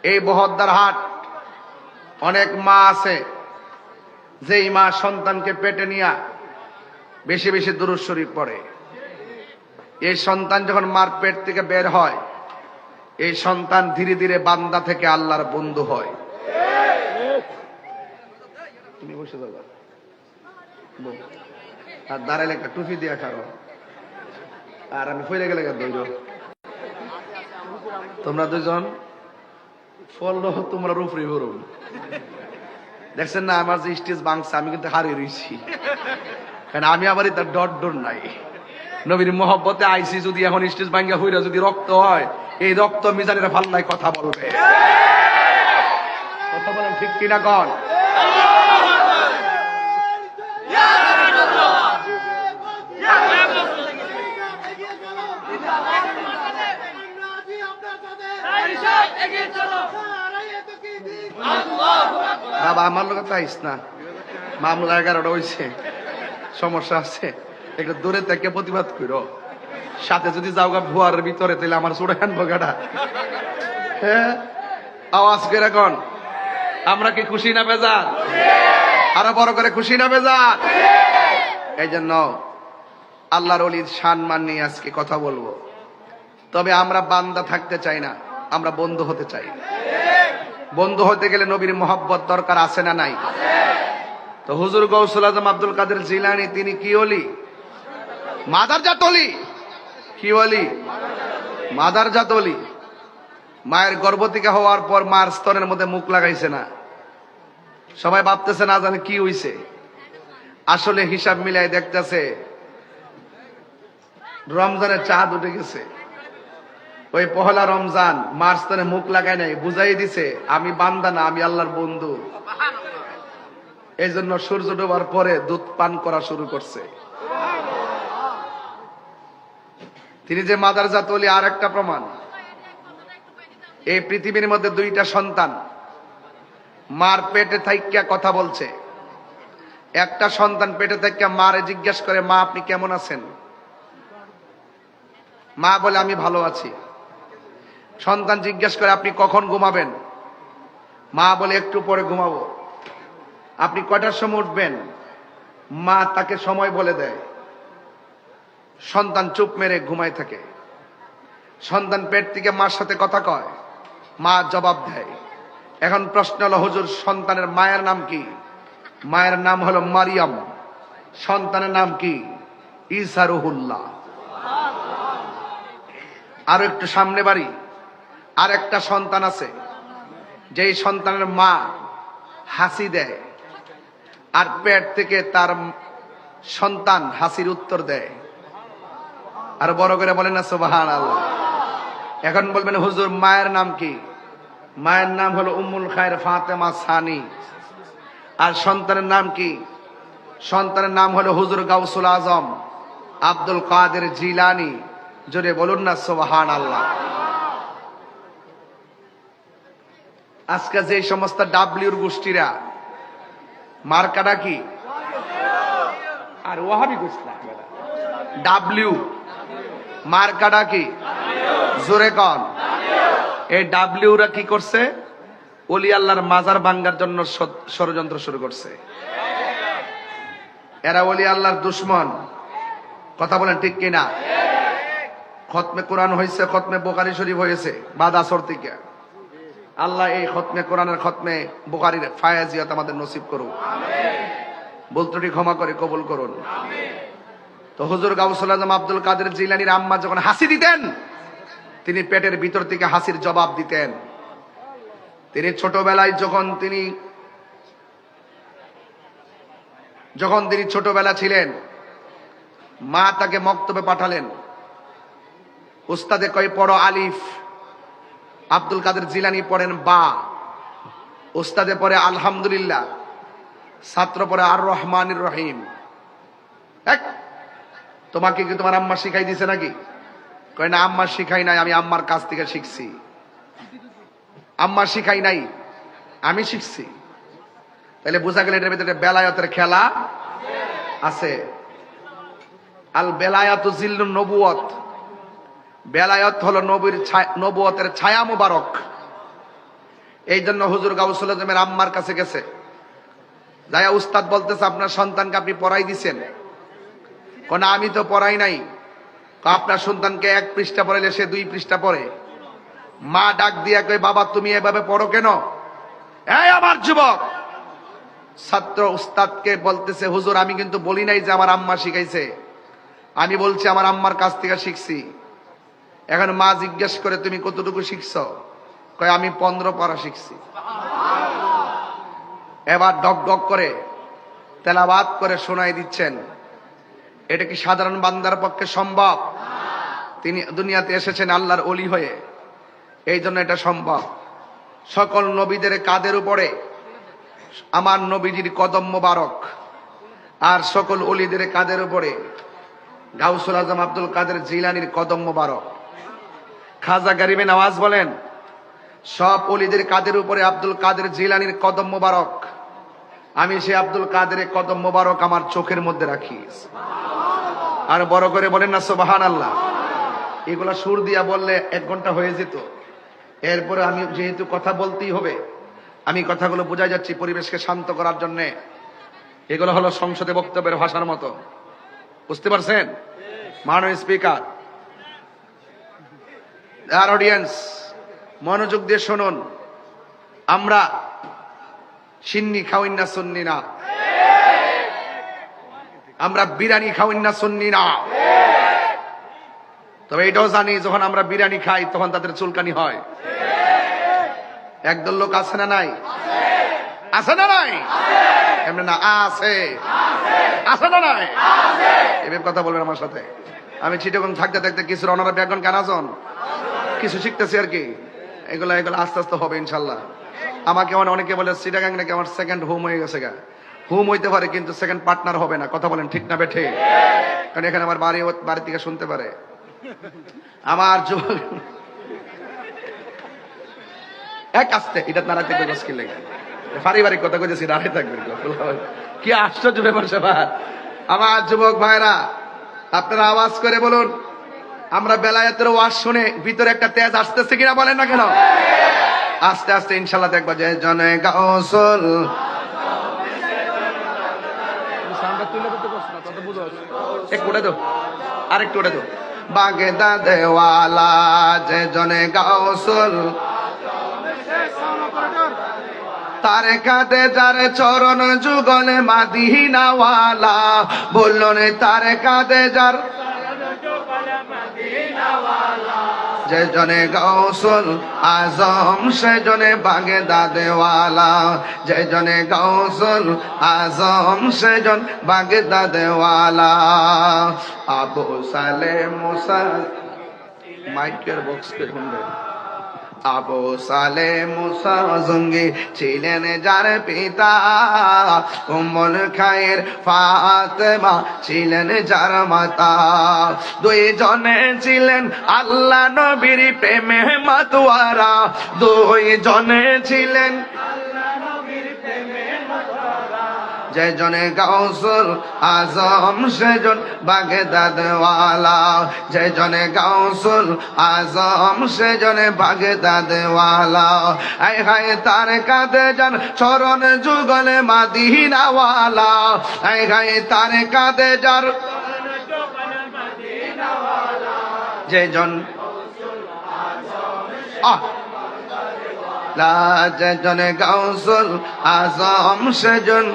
এই বহদ্দার হাট অনেক মা আছে যেই মা সন্তানকে পেটে নিয়া বেশি বেশি দুরূদ শরীফ পড়ে। এই সন্তান যখন মার পেট থেকে বের হয়, এই সন্তান ধীরে ধীরে বান্দা থেকে আল্লাহর বন্ধু হয়। তুমি বসে যাও আর দাঁড়াইলে একটা টুপি দিয়া খারো, আর আমি ফইরে গেলে দৈর। তোমরা দুজন ফল তোমরা রুফরি হরুন দেখছেন না, আমার যে স্টেজ বাংছে আমি কিন্তু হারিয়ে রয়েছি, কারণ আমি আবারই তার ডর নাই। নবীর মহব্বতে আইসি, যদি এখন স্টেজ ভাঙ্গা হইরা যদি রক্ত হয়, এই রক্ত মিজানের ফাল্লায় কথা বলবে। কথা বলেন ঠিক কিনা কন? বাবা আমার লোক তো আইস না, মামলা 11টা হয়েছে, সমস্যা আছে, একটু দূরে থেকে প্রতিবাদ করো। সাথে যদি যাও গা ভুয়ার ভিতরে, তাহলে আমার চোড়ে আনবো গাড়া। হ্যাঁ, আওয়াজ করে কন, আমরা কি খুশি না বেজার? আরো বড় করে খুশি না বেজার? এই জন্য আল্লাহর ওলির সম্মান নিয়ে আজকে কথা বলবো। তবে আমরা বান্দা থাকতে চাই না, আমরা বন্ধু হতে চাই। বন্ধু হতে গেলে নবীর মহব্বত দরকার আছে না নাই? তো হুজুর গৌসুল আজম আব্দুল কাদের জিলানী তিনি কি ওলি? মাদারজাত ওলি। কি ওলি? মাদারজাত ওলি। মায়ের গর্ভ থেকে হওয়ার পর মার স্তনের মধ্যে মুখ লাগাইছে না। সবাই ভাবতেছে না জানে কি হইছে, আসলে হিসাব মিলাই দেখতেছে রমজানের চাঁদ উঠে গেছে। ওই পহেলা রমজান মার স্তনে মুখ লাগায় নাই, বুঝাই দিছে আমি বান্দা না, আমি আল্লাহর বন্ধু। এই জন্য সূর্য ডোবার পরে দুধ পান করা শুরু করছে। তিনি যে মাদারজাত ওলি আর একটা প্রমাণ। এই পৃথিবীর মধ্যে দুইটা সন্তান মার পেটে থাইকা কথা বলছে। একটা সন্তান পেটে থাইকা মারে জিজ্ঞেস করে, মা আপনি কেমন আছেন? মা বলে আমি ভালো আছি। সন্তান জিজ্ঞেস করে আপনি কখন ঘুমাবেন? মা বলে একটু পরে ঘুমাবো। আপনি কয়টার সময় উঠবেন? মা তাকে সময় বলে দেয়। সন্তান চুপ মেরে ঘুমায় থাকে। সন্তান পেট থেকে মার সাথে কথা কয়, মা জবাব দেয়। এখন প্রশ্ন হলো, হুজুর সন্তানের মায়ের নাম কি? মায়ের নাম হলো মারিয়াম। সন্তানের নাম কি? ঈসা রুহুল্লাহ। আরো একটু সামনে বাড়ি, আর একটা সন্তান আছে, যেই সন্তানের মা হাসি দেয়, আর পেট থেকে তার সন্তান হাসির উত্তর দেয়। আর বড় করে বলেন না সুবহানাল্লাহ। এখন বলবেন হুজুর মায়ের নাম কি? মায়ের নাম হলো উম্মুল খায়ের ফাতেমা সানি। আর সন্তানের নাম কি? সন্তানের নাম হলো হুজুর গাউসুল আজম আব্দুল কাদের জিলানী। জোরে বলুন না সুবহানাল্লাহ। আজকে যে সমস্ত ডাব্লিউর গোষ্ঠীরা মার্কাটা কি? আর ওয়াহাবি গোষ্ঠী ডাব্লিউ মার্কাটা কি? জোরে কন। এই ডাব্লিউরা কি করছে? ওলি আল্লাহর মাজার ভাঙ্গার জন্য ষড়যন্ত্র শুরু করছে। এরা ওলি আল্লাহর দুশ্মন। কথা বলেন ঠিক কিনা? খতমে কোরআন হয়েছে, খতমে বুখারী শরীফ হয়েছে বাদ আসর থেকে। আল্লাহ এই খতমে কোরআনের খতমে বুখারীর ফায়াজিয়াত আমাদের নসিব করুন। বলত্রটি ক্ষমা করে কবুল করুন। তো হুজুর গাউসুল আজম আব্দুল কাদের জিলানীর আম্মা যখন হাসি দিতেন, তিনি পেটের ভিতর থেকে হাসির জবাব দিতেন। তিনি ছোটবেলায় যখন তিনি ছোটবেলা ছিলেন, মা তাকে মক্তবে পাঠালেন। উস্তাদে কয় পড়ো আলিফ, আব্দুল কাদের জিলানী পড়েন বা, উস্তাদে পড়ে আলহামদুলিল্লাহ, ছাত্র পড়ে আর রহমানির রহিম। তোমাকে কি তোমার আম্মা শিখাই দিছে নাকি? কয় না, আম্মা শিখাই নাই, আমি আম্মার কাছ থেকে শিখছি। আম্মা শিখাই নাই, আমি শিখছি। তাহলে বোঝা গেল এটার ভিতরে বেলায়েতের খেলা আছে। আল বেলায়াতু জিল্লুন নবুয়ত। বেলায়েত হলো নবীর নবুয়তের ছায়া মুবারক। এই জন্য হুজুর গাউসুল আজমের আম্মার কাছে গেছে, যাইয়া উস্তাদ বলতেছে আপনার সন্তানকে আপনি পড়াই দিছেন? কোন আমি তো পড়াই নাই। আপনার সন্তানকে 1 পৃষ্ঠা পড়াইলে সে 2 পৃষ্ঠা পড়ে। মা ডাক দিয়া কই বাবা তুমি এভাবে পড়ো কেন? এই আমার যুবক ছাত্র উস্তাদকে বলতেছে হুজুর আমি কিন্তু বলি নাই যে আমার আম্মা শিখাইছে, আমি বলছি আমার আম্মার কাছ থেকে শিখছি। এখন মা জিজ্ঞেস করে তুমি কতটুকু শিখছো? কয় আমি 15 পারা শিখছি। এবার ডক ডক করে তেলাওয়াত করে শোনাই দিচ্ছেন। এটা কি সাধারণ বান্দার পক্ষে সম্ভব? তিনি দুনিয়াতে এসেছেন আল্লাহর ওলি হয়ে, এই জন্য এটা সম্ভব। সকল নবীদের কাদের উপরে আমার নবীজির কদম মোবারক, আর সকল ওলিদের কাদের উপরে গাউসুল আজম আব্দুল কাদের জিলানির কদম মোবারক। খাজা গরিবে নওয়াজ বলেন সব ওলিদের কাদের উপরে আব্দুল কাদের জিলানির কদম মোবারক। আমি সে আব্দুল কাদের কদম মোবারক আমার চোখের মধ্যে রাখি। আর বড় করে বলেন না সুবহানাল্লাহ। এগুলা সুর দিয়া বললে 1 ঘন্টা হয়ে যেত। এরপরে আমি যেহেতু কথা বলতেই হবে, আমি কথাগুলো বোঝাই যাচ্ছি পরিবেশকে শান্ত করার জন্য। এগুলো হলো সংসদে বক্তব্যের ভাষার মতো, বুঝতে পারছেন? মাননীয় স্পিকার, আর অডিয়েন্স মনোযোগ দিয়ে শুনুন। আমরা সিন্নি খাওয়াই না সুন্নি না, আমরা বিরিয়ানি খাওয়াই না সুন্নি না। তবে এটাও জানি যখন আমরা বিরিয়ানি খাই তখন তাদের চুলকানি হয়। একদল লোক আছে না নাই? আছে না নাই? এমনি না আছে, আছে না নাই? এভাবে কথা বলবেন আমার সাথে। আমি চিটাগং থাকতে থাকতে কিছু অনারা ব্যাকরণ কেন আছেন, কিছু শিখতেছি আর কি। এগুলো আস্তে আস্তে হবে ইনশাল্লাহ। আমাকে অনেকে বলে চিটাগাং নাকি আমার সেকেন্ড হোম হয়ে গেছে। হোম হইতে পারে কিন্তু সেকেন্ড পার্টনার হবে না। কথা বলেন ঠিক না বেঠে? কারণ এখানে আমার বাড়ি থেকে শুনতে পারে। আমার যুবক এক আসতে এটা নাড়াতে মুশকিল লাগে। পারিবারিক কথা কইতেছি, দাঁড়িয়ে থাকবেন। কি আশ্চর্য ব্যাপার স্যাপার। আমার যুবক ভাইরা আপনারা আওয়াজ করে বলুন, আমরা বেলায়েতের ওয়াজ শুনে ভিতরে একটা তেজ আসতেছে কিনা বলেন না কেন? আস্তে আস্তে ইনশাল্লাহ দেখবা যে জনে গাউসুল আরেকটু উঠে দো বাগেদা দেওয়ালা যে জনে গাউসুল তারে কাঁদে যার চরণ যুগলে মাদিনাওয়ালা বললেন তারে কাঁদে যার যে জনে গাউসুল আজম সে জনে বাগদাদেওয়ালা, যে জনে গাউসুল আজম সে জন বাগদাদেওয়ালা। আবু সালেম মুসা মাইকের বক্স কে শুনবেন। আবু সালেম মুসা জঙ্গি ছিলেন যার পিতা, উম্মুল খায়ের ফাতেমা ছিলেন যার মাতা। 2 জনে ছিলেন আল্লাহ নবীর প্রেমে মাতোয়ারা, 2 জনে ছিলেন যে জনে গাউসুল আজম সে জন বাগদাদওয়ালা, যে জনে গাউসুল আজম সে জনে বাগদাদওয়ালা। আয় হায় তার কাঁদে যান চরণ যুগলে মাদিনাওয়ালা, আয় হায় তার কাঁদে যার যে জন যে জনে গাউসুল আজম সে জন।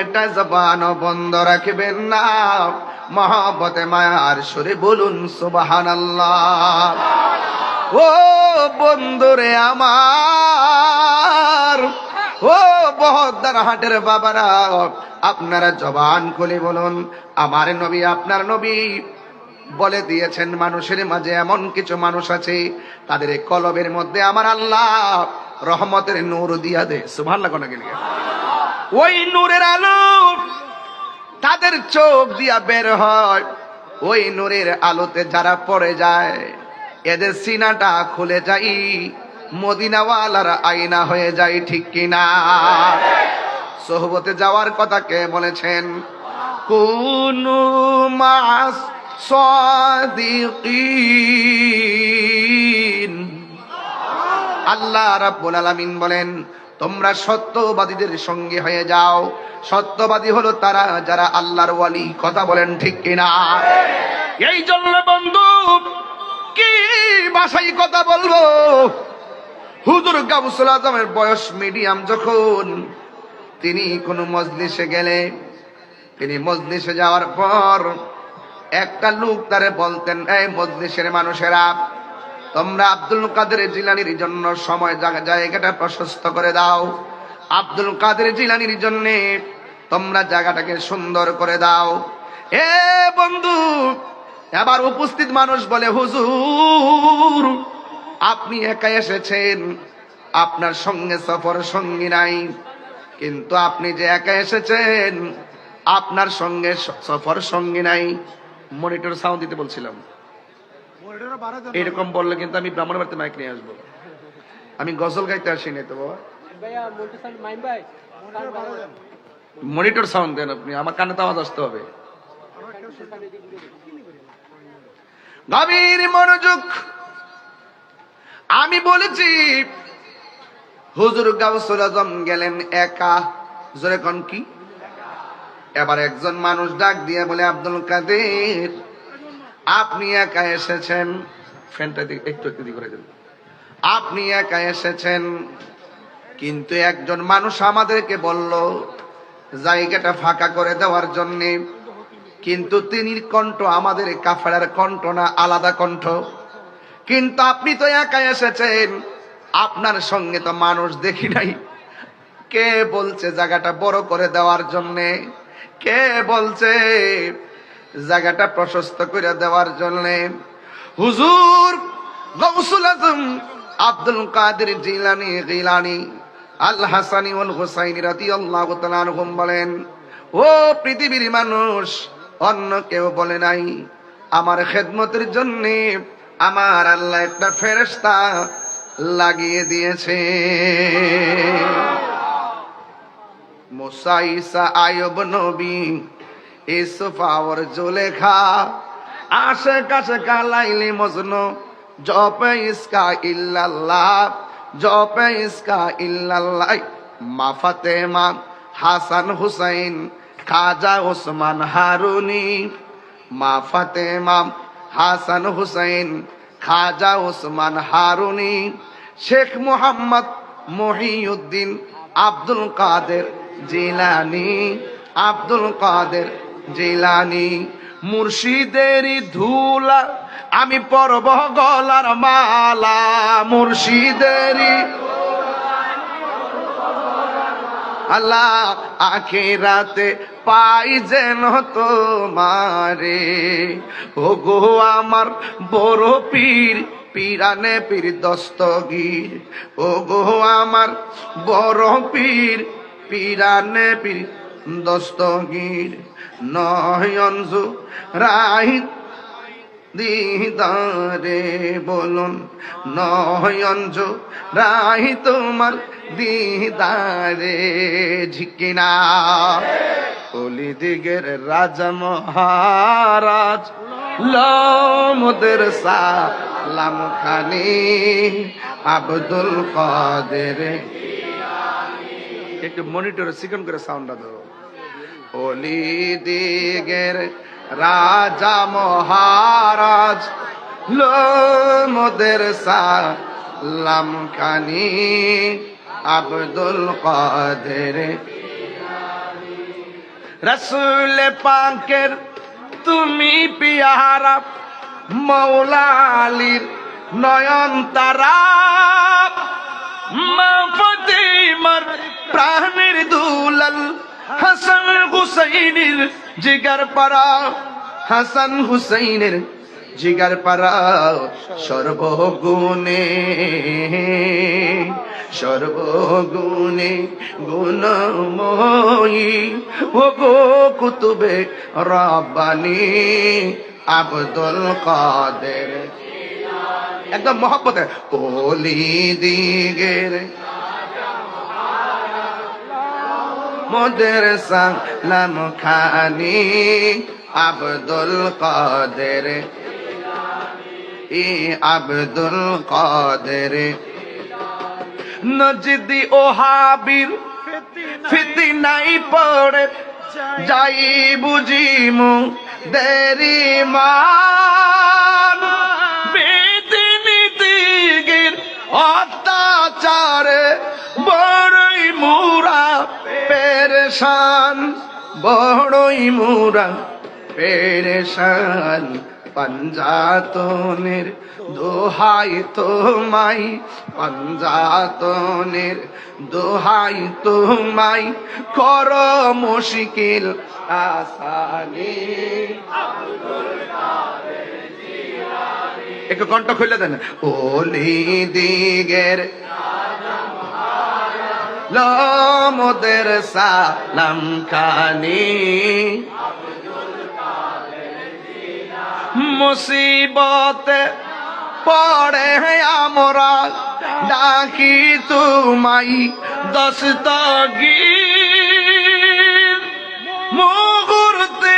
একটা জবান বন্ধ রাখবেন না, মহব্বতে মায়ার সুরে বলুন সুবহানাল্লাহ। ও বন্ধুরে আমার, ও বহদ্দার হাটের বাবারা, আপনারা জবান খুলে বলুন আমার নবী আপনার নবী বলে দিয়েছেন মানুষের মাঝে এমন কিছু মানুষ আছে তাদের কলবের মধ্যে আমার আল্লাহ রহমতের নূর দিয়া দে। সুবহানাল্লাহ কোন গেল ওই নূরের আলো তাদের চোখ দিয়া বের হয়, ওই নূরের আলোতে যারা পড়ে যায় এদের সিনাটা খুলে যায়, মদিনাওয়ালার আয়না হয়ে যায়। ঠিক কিনা? সোহবতে যাওয়ার কথা কে বলেছেন? কুনু মাস সাদিকিন, আল্লাহ রাব্বুল আলামিন বলেন, তোমরা সত্যবাদীদের সঙ্গে হয়ে যাও। সত্যবাদী হলো তারা যারা আল্লাহর ওয়ালি। কথা বলেন ঠিক কিনা? এই জন্য বন্ধু, কি ভাষায় কথা বলবো? হুজুর গাউসুল আজমের বয়স মিডিয়াম যখন, তিনি কোনো মজলিসে গেলে, তিনি মজলিসে যাওয়ার পর একটা লোক তারে বলতেন, এই মজলিসের মানুষেরা, তোমরা আব্দুল কাদের জিলানীর জন্য সময় জায়গাটা প্রশস্ত করে দাও। আব্দুল কাদের জিলানীর জন্য তোমরা জায়গাটাকে সুন্দর করে দাও। এ বন্ধু, এবার উপস্থিত মানুষ বলে, হুজুর আপনি একা এসেছেন, আপনার সঙ্গে সফর সঙ্গী নাই। কিন্তু আপনি যে একা এসেছেন, আপনার সঙ্গে সফর সঙ্গী নাই। মনিটর সাউন্ড দিতে বলছিলাম, এরকম বললে কিন্তু আমি ব্রাহ্মণবাড়িতে মাইক নিয়ে আসবো। আমি গজল গাইতে আসিনি তো বাবা। মনিটর সাউন্ড দেন আপনি, আমার কানে তো আওয়াজ আসতে হবে। গভীর মনোযোগ। আমি বলেছি হুজুর গাউসুল আজম গেলেন একা। জোরে কোন কি? এবার একজন মানুষ ডাক দিয়ে বলে, আব্দুল কাদের আপনি একা এসেছেন। ফ্যানটা একটু একটু করে দেন। আপনি একা এসেছেন, কিন্তু একজন মানুষ আমাদেরকে বলল জায়গাটা ফাঁকা করে দেওয়ার জন্য। কিন্তু তিনি কণ্ঠ আমাদের কাফেলার কণ্ঠ না, আলাদা কণ্ঠ। কিন্তু আপনি তো একা এসেছেন, আপনার সঙ্গে তো মানুষ দেখি নাই। কে বলছে জায়গাটা বড় করে দেওয়ার জন্যে? কে বলছে জায়গাটা প্রশস্ত করে দেওয়ার জন্যে? হুজুর গাউসুল আজম আব্দুল কাদের জিলানী আল হাসানি ওয়াল হুসাইনি রাদিয়াল্লাহু তাআলা আনহুম বলেন, ও পৃথিবীর মানুষ, অন্য কেউ বলে নাই, আমার খেদমতের জন্য আমার আল্লাহ একটা ফেরেশতা লাগিয়ে দিয়েছে। মুসা, ঈসা, আইয়ুব নবী, ইউসুফ আর জুলেখা, আশিক আশিকা লাইলি মজনু, জপে ইসকা ইল্লাল্লাহ, জপে ইসকা ইল্লাল্লাহ। মা ফাতেমা, হাসান হুসাইন, খাজা ওসমান হারুনি। মা ফাতেমা, হাসান হুসাইন, খাজা ওসমান হারুনি। শেখ মুহাম্মদ মহিউদ্দিন, আব্দুল কাদের জিলানী, আব্দুল কাদের জিলানী। মুর্শিদেরই ধুলা আমি পরব গলার মালা, মুর্শিদেরই আল্লাহ আখিরাতে পাই যেন তোমারে। ও গো আমার বড় পীর, পীরানে পীর দস্তগীর। ও গো আমার বড় পীর, পীরানে পীর দস্তগীর। নয়নজু রাই দিদারে বলুন, নয়নজু রাই তোমার দিদারে। ঝিকিনা কলি দিগের রাজা মহারাজ লমদের সালাম খানি আব্দুল কাদের। একটু মনিটরে সিকন করে সাউন্ডটা দাও। অলি দিগের রাজা মহারাজ লমদের সালাম খানি আব্দুল কাদের। রসুল পাকের তুমি পিয়ারা, মৌলা আলীর নয়ন তারা। মা ফাতেমার প্রাণের দুলাল, হাসান হুসাইনের জিগার পারা, হাসান হুসাইনের জিগার পারা। সর্বগুণে সর্বগুণে গুণময়ী, ও গো কুতুবে রব্বানি আব্দুল কাদের। একদম মহব্বতে ওলি দিগের মোদের সালাম খানি আব্দুল কাদের, ই আব্দুল কাদের। নজদি ও হাবির ফিতনাই পড়ে যাই বুঝিমু দেরি মান বেদিনীতিগির অত্যাচারে বড়ই মুরা পেরেশান, বড়ই মুরা পেরেশান। পাঞ্জাতনের দোহাই তোমায়, পাঞ্জাতনের দোহাই তোমায়, কর মুশকিল আসানি। একটু কণ্ঠ খুলে দেন। ওলি দিগের মোদের সালাম খানি, মুসিবতে পড়ে আমরা ডাকি তুমাই দস্তগীর, মুহূর্তে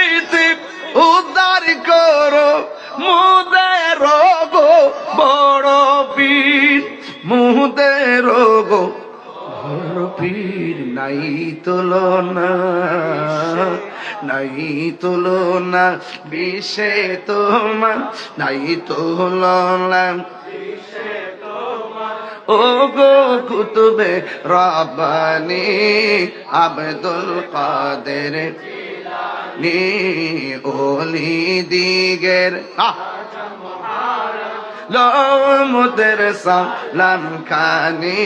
উদ্ধার করো মুদের গো বড় পীর, মুদের গো বড় পীর। নাই তুলনা, নাই তুলনা বিষে তোমার, নাই তুলনা ও গো কুতুবে রব্বানি আব্দুল কাদের নি, ওলি দিগের মোদের সালাম খানি,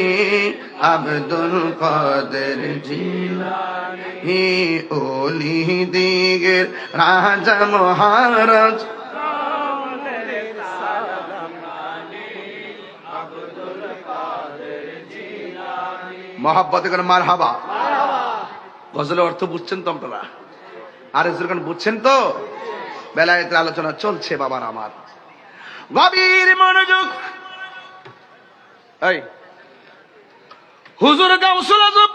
আব্দুল কাদের জিলানী, ওলি দিগের রাজা মহারাজ মহাব্বতে করে মারহাবা। গজলের অর্থ বুঝছেন তো আপনারা? আর যখন বুঝছেন তো, বেলায়েতের আলোচনা চলছে বাবার আমার, গভীর মনোযোগ। এই হুজুর গাউসুল আজম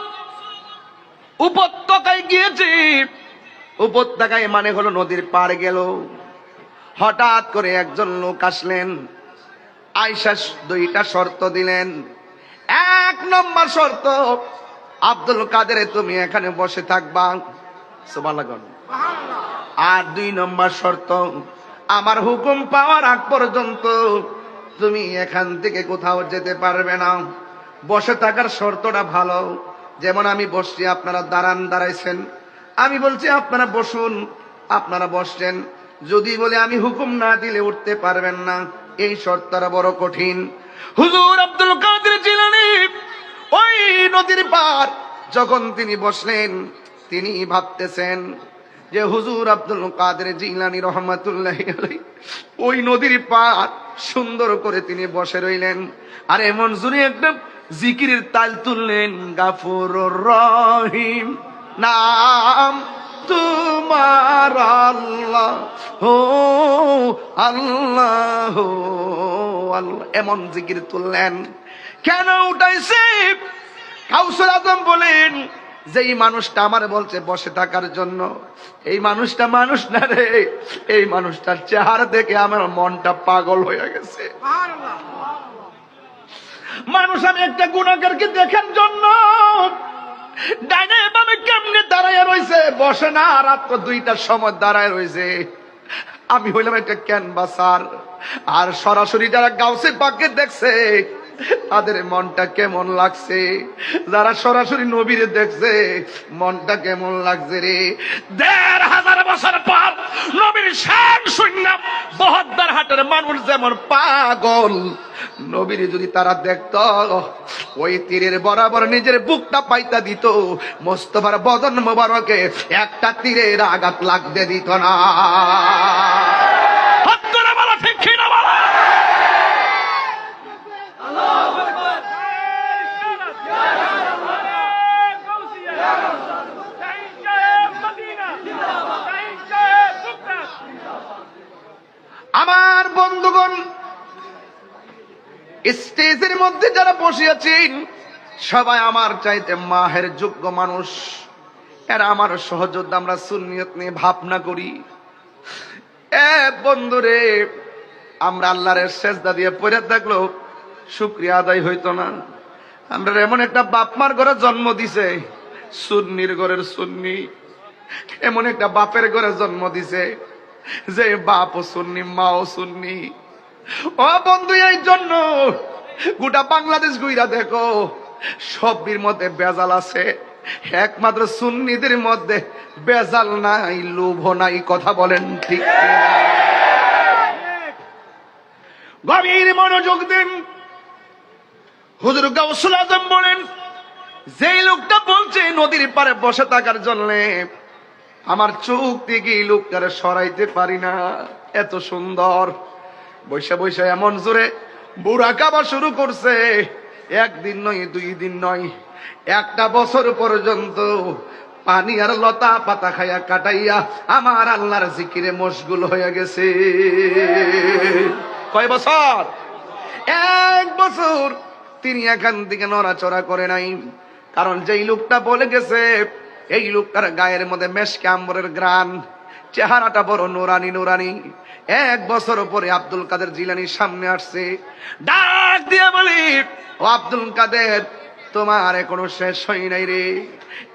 উপত্যকায় গিয়েছে। উপত্যকায় মানে হলো নদীর পার গেল। হঠাৎ করে একজন লোক আসলেন, আয়েশা দুইটা শর্ত দিলেন। এক নম্বর শর্ত, আব্দুল কাদের তুমি এখানে বসে থাকবা, সুবহানাল্লাহ। আর 2 নম্বর শর্ত, আমার হুকুম পাওয়ার আগ পর্যন্ত তুমি এখান থেকে কোথাও যেতে পারবে না। বসে থাকার শর্তটা ভালো, যেমন আমি বসছি, আপনারা দাঁড়াইছেন, আমি বলছি আপনারা বসুন, আপনারা বসছেন। যদি বলে আমি হুকুম না দিলে উঠতে পারবেন না, এই শর্তটা বড় কঠিন। হুজুর আব্দুল কাদের জিলানী ওই নদীর পার যখন তিনি বসলেন, তিনি ভাবতেছেন যে হুজুর আব্দুল কাদের জিলানী রহমাতুল্লাহি আলাইহি ওই নদীর পার সুন্দর করে তিনি বসে রইলেন। আর এমন জুড়ে একটা জিকিরের তাল তুললেন, গাফুরুর রহিম নাম তোমার আল্লাহ হো আল্লাহ আল্লাহ, এমন জিকির তুললেন। কেন উঠাইছে? গাউসুল আজম বলেন, যেই মানুষটা আমার বলছে বসে থাকার জন্য, এই মানুষটা মানুষ না রে, এই মানুষটার চেহারা দেখে আমার মনটা পাগল হয়ে গেছে। মানুষ আমি একটা গুনাহগারকে দেখার জন্য ডাইনে বামে কেমনে দাঁড়ায় রয়েছে, বসে না, রাত 2টার সময় দাঁড়ায় রয়েছে। আমি হইলাম একটা ক্যানভাসার, আর সরাসরি যারা গাউসে পাককে দেখছে তাদের মনটা কেমন লাগছে, যারা সরাসরি নবীরে দেখছে মনটা কেমন লাগছে রে। 1500 বছর পর নবীর শান শুনলাম, বহদ্দার হাটের মানুষ যেমন পাগল, নবীরে যদি তারা দেখত ওই তীরের বরাবর নিজের বুকটা পাইতা দিত, মোস্তফার বদন মোবারকে একটা তীরের আঘাত লাগতে দিত না। আমার বন্ধুগণ, স্টেজের মধ্যে যারা বসে আছেন সবাই আমার চাইতে মাহের যোগ্য মানুষ, এরা আমার সহযোদ্ধা। আমরা সুন্নিয়ত নিয়ে ভাবনা করি। বন্ধুরে, আমরা আল্লাহর সেজদা দিয়ে পড়ে থাকলেও শুকরিয়া আদায় হইতো না। আমরা এমন একটা বাপ মার ঘরে জন্ম দিছে, সুন্নির ঘরের সুন্নি। এমন একটা বাপের ঘরে জন্ম দিছে যে বাপও সুন্নি, মাও সুন্নি। ও বন্ধু, এই জন্য গোটা বাংলাদেশ ঘুইরা দেখো, সবের মধ্যে বেজাল আছে, একমাত্র সুন্নিদের মধ্যে বেজাল নাই, লোভ নাই। কথা বলেন ঠিক কিনা? গভীর মনোযোগ দিন। হুজুর গাউসুল আজম বলেন, যেই লোকটা বলছে নদীর পারে বসে থাকার জন্য, আমার চোখ থেকে এই লোকটারে সরাইতে পারি না। এত সুন্দর বৈশা বৈশা এমন জোরে বুড়া কাবা শুরু করছে। একদিন নয়, 2 দিন নয়, 1টা বছর পর্যন্ত পানি আর লতা পাতা খাইয়া কাটাইয়া আমার আল্লাহর জিকিরে মশগুল হয়ে গেছে। কয় বছর? 1 বছর তিনি এখান থেকে নড়াচড়া করে নাই। কারণ যেই লোকটা বলে গেছে, এই লোকটার গায়ের মধ্যে মেশকে আম্বরের গ্রান, চেহারাটা বড় নুরানি নুরানি। 1 বছর পরে আব্দুল কাদের জিলানির সামনে আসছে, ডাক দিয়ে বলি, ও আব্দুল কাদের, তোমার এখনো শেষ হয় নাই রে।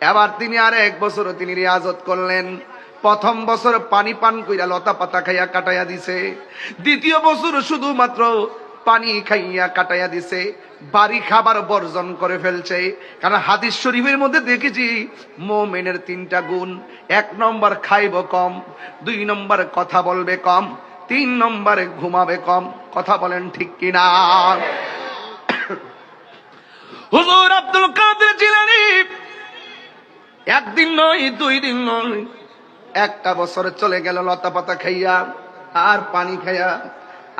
এবার তিনি আর 1 বছর তিনি রিয়াজত করলেন। প্রথম বছর পানি পান কইরা লতা পাতা খাইয়া কাটাইয়া দিছে। দ্বিতীয় বছর শুধুমাত্র পানি খাইয়া কাটাইয়া দিছে, বাড়ি খাবার বর্জন করে ফেলছে। কারণ হাদিস শরীফের মধ্যে দেখেছি মুমিনের 3টা গুণ। 1 নম্বর খাইব কম, 2 নম্বর কথা বলবে কম, 3 নম্বরে ঘুমাবে কম। কথা বলেন ঠিক কিনা? হুজুর আব্দুল কাদের জিলানী 1 দিন নয়, 2 দিন নয়, 1টা বছর চলে গেল লতা পাতা খাইয়া আর পানি খাইয়া।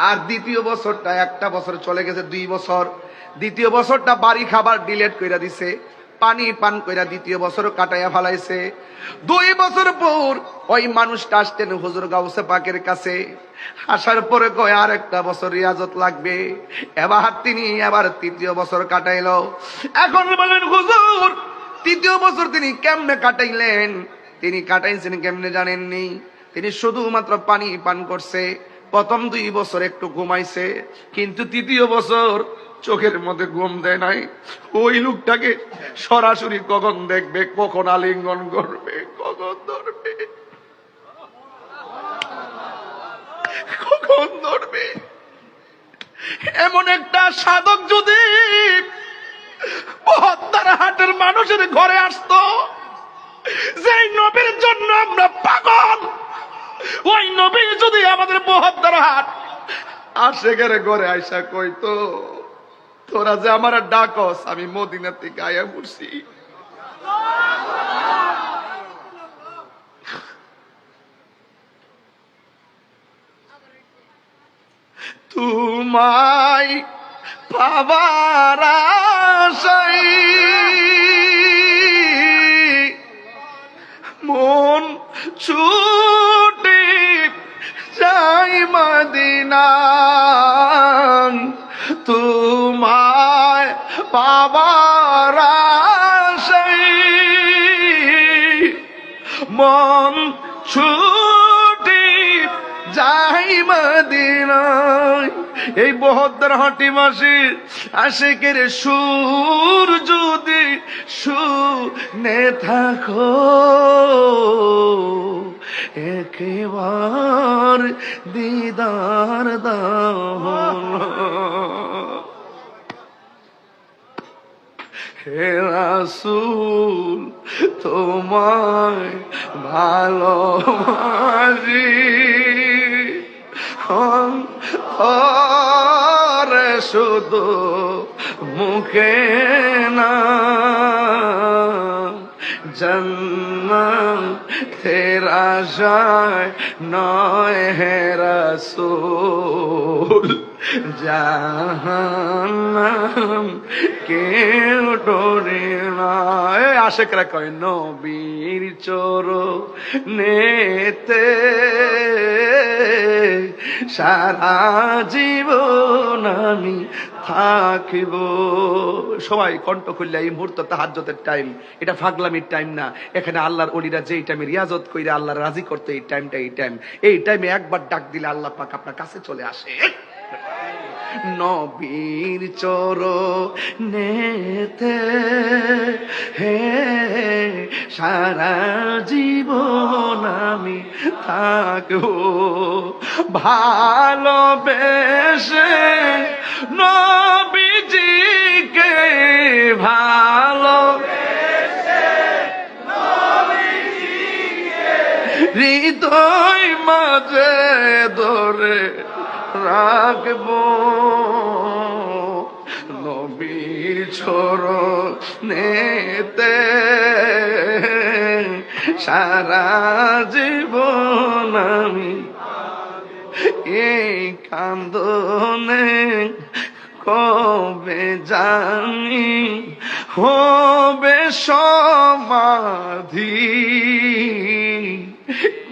আর দ্বিতীয় বছরটা, 1টা বছর চলে গেছে, 2 বছর। দ্বিতীয় বছরটা বাড়ি খাবার ডিলেট কইরা দিছে, পানি পান কইরা দ্বিতীয় বছর কাটাইয়া ফেলাইছে। 2 বছর পর ওই মানুষটা আসতেন হুজুর গাউসে পাকের কাছে। আসার পরে কয় আর 1টা বছর রিয়াজত লাগবে। এবার তিনি আবার 3য় বছর কাটাইলো। এখন বলেন হুজুর, 3য় বছর তিনি কেমনে কাটাইলেন? তিনি কাটাইছেন কেমনে জানেননি? তিনি শুধুমাত্র পানি পান করছে। প্রথম 2 বছর একটু ঘুমাইছে, কিন্তু 3য় বছর চোখের মধ্যে ঘুম দেয় নাই। ওই লোকটাকে সরাসরি কখন দেখবে, কখন আলিঙ্গন করবে, কখন ধরবে, কখন ধরবে। এমন একটা সাধক যদি বহদ্দার হাটের মানুষের ঘরে আসতো, যেই নবীর জন্য আমরা পাগল, ওই নবী যদি আমাদের বহদ্দার হাট আশেকের ঘরে আইসা কইতো, তোরা যে আমার ডাকস, আমি মদিনা থেকে আয়া পড়ছি। তোমায় পাবার আশায় মন ছুটে যাই মদিনা, তোমায় পাবার আশায় মন ছুটে যাই মদিনায়। এই বহদ্দার হাটি মাসে আশেকের সুর যদি শুনে থাকো, একেবার দিদার দাও। হে রাসূল, তোমায় ভালোবাসি, অন্তরে শুধু মুখে না, জান্নাতের আশায় নয় হে রাসূল, জাহান্নাম কেউ ডরে না। আশেকরা কয় নবীর চরণেতে সারা জীবন আমি থাকিব। সবাই কণ্ঠ খুললে, এই মুহূর্ত তাহাজ্জুদের টাইম, এটা ফাগলামির টাইম না। এখানে আল্লাহর ওলিরা যেই টাইমে রিয়াজত কইরা আল্লাহর রাজি করতে, এই টাইমটা, এই টাইমে একবার ডাক দিলে আল্লাহ পাক আপনার কাছে চলে আসে। নবীর চরণেতে হে সারা জীবন আমি থাকবো ভালোবেসে নবীজিকে ভালো হৃদয় মাঝে ধরে রাখবো নবীর চরণেতে সারা জীবন আমি এই কান্দনে কবে জানি হবে সমাধি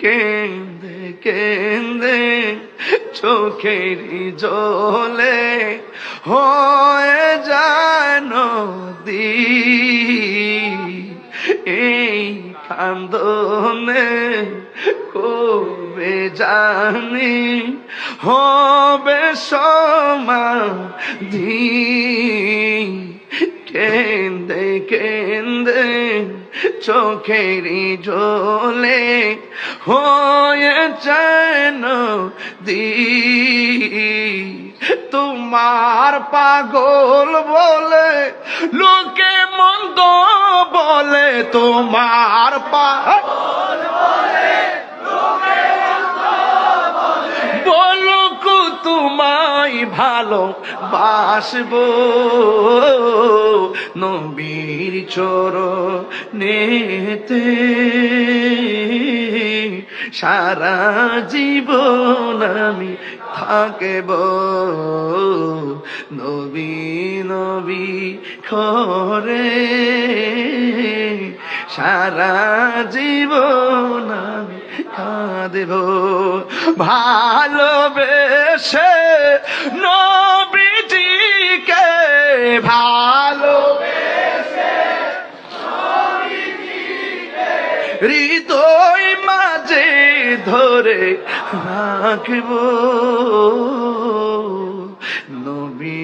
কেন্দে কেন্দে চোখের জলে হয়ে যায় নদী এই কান্দনে কবে জানি হবে সমাধি কেন্দে কেন্দে চোখের জলে হয়ে যেন দি তোমার পাগল বলে লোকে মন্দ বলে তোমার পাগল বলে বলুক তোমায় ভালো বাসবো নবীর চরণেতে সারা জীবন আমি থাকব নবী নবী করে সারা জীবন আমি কাঁদব ভালোবেসে নবীজিকে ভালোবেসে হৃদয় মাঝে ধরে রাখব নবী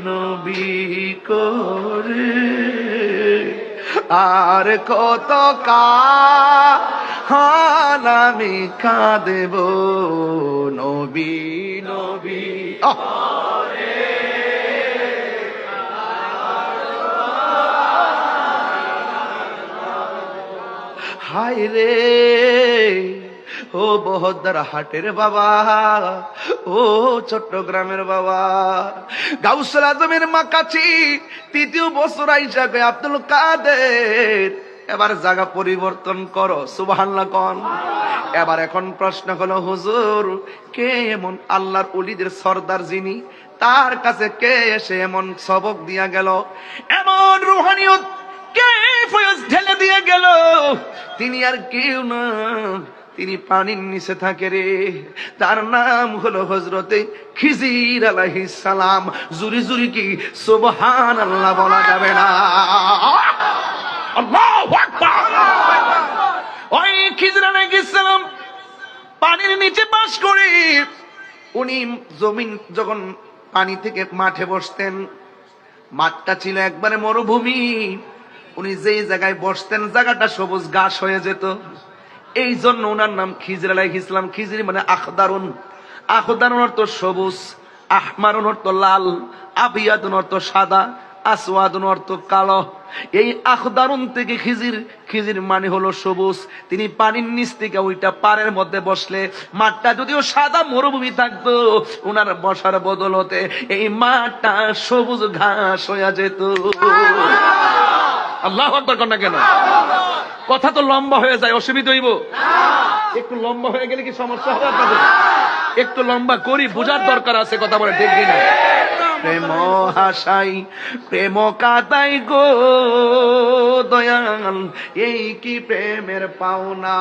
নবী করে আর কত কাল আমি কাঁদেব নবী নবী হায় রে ও বহদ্দার হাটের বাবা ও চট্টগ্রামের বাবা গাউসুল আজমের মাকাছি তৃতীয় বছর আইসা গে আব্দুল কাদের এবার জায়গা পরিবর্তন করো সুবহানাল্লাহ কোন এবার এখন প্রশ্ন হলো হুজুর কে এমন আল্লাহর ওলিদের সর্দার যিনি তার কাছে কে এসে এমন সবক দিয়া গেল এমন রুহানিয়ত কে ফয়জ ঢেলে দিয়ে গেল তিনি আর কেউ না তিনি পানির নিচে থাকে রে তার নাম হলো হযরতে খিজির আলাইহিস সালাম জুরি জুরি কি সুবহানাল্লাহ বলা যাবে না আল্লাহু আকবার ওই খিজির আলাইহিস সালাম পানির নিচে বাস করে উনি জমিন যখন পানি থেকে মাঠে বসতেন মাঠটা ছিল একবারে মরুভূমি উনি যেই জায়গায় বসতেন জায়গাটা সবুজ ঘাস হয়ে যেত এই জন্য ওনার নাম খিজির আলাইহিস সালাম খিজির মানে আখদারুন আখদারুন অর্থ সবুজ আহমারুন অর্থ লাল আবিয়াদুন অর্থ সাদা আসওয়াদুন অর্থ কালো এই আখদারুন থেকে খিজির খিজির মানে হলো সবুজ তিনি পানির নিচ থেকে ওইটা পাড়ের মধ্যে বসলে মাঠটা যদিও সাদা মরুভূমি থাকতো ওনার বসার বদলতে এই মাঠটা সবুজ ঘাস হয়ে যেত আল্লাহু আকবার কন্যা কেন কথা তো লম্বা হয়ে যায় অসুবিধা হইব একটু লম্বা হয়ে গেলে কি সমস্যা হবে আপনাদের একটু লম্বা করি বোঝার দরকার আছে কথা বলে ঠিক কিনা প্রেম হাসাই প্রেম কাদাই গো দয়াল এই কি প্রেমের পাওনা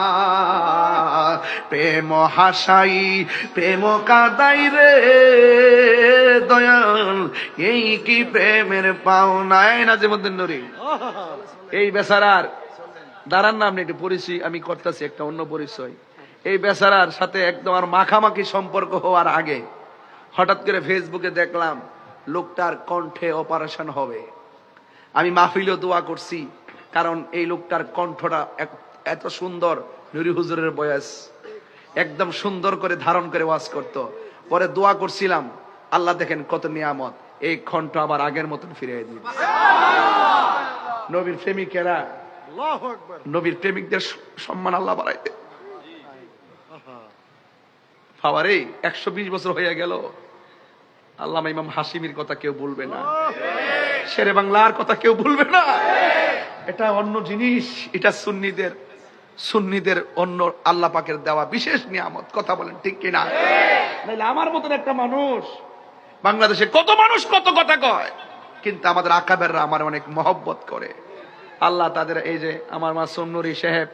প্রেম হাসাই প্রেম কাদাই রে দয়াল এই কি প্রেমের পাওনা নাজিমউদ্দিন নুরি এই বেচারার দাঁড়ান না আপনি একটু পরিচয় আমি করতেছি একটা অন্য পরিচয় এই বেচারার সাথে একদম আর মাখামাখি সম্পর্ক হওয়ার আগে হঠাৎ করে ফেসবুকে দেখলাম লোকটার কণ্ঠে অপারেশন হবে। আমি মাহফিলেও দোয়া করছি, কারণ এই লোকটার কণ্ঠটা এত সুন্দর, নুরি হুজুরের বয়স, একদম সুন্দর করে ধারণ করে ওয়াজ করতো। পরে দোয়া করছিলাম, আল্লাহ দেখেন কত নিয়ামত, এই কণ্ঠ আবার আগের মতন ফিরিয়ে দিবে। নবীর প্রেমিকেরা, নবীর প্রেমিকদের সম্মান আল্লাহ বাড়াইতে। বাবারে 120 বছর হয়ে গেল, আল্লামা ইমাম হাশিমির কথা কেউ বলবে না, শেরে বাংলার কথা কেউ বলবে না। এটা অন্য জিনিস, এটা সুন্নিদের অন্য আল্লাহ পাকের দেওয়া বিশেষ নিয়ামত। কথা বলেন ঠিক কিনা? নাইলে আমার মতন একটা মানুষ, বাংলাদেশে কত মানুষ কত কথা কয়, কিন্তু আমাদের আকাবেররা আমার অনেক মহব্বত করে। আল্লাহ তাদের, এই যে আমার মা সোমনুরি সাহেব,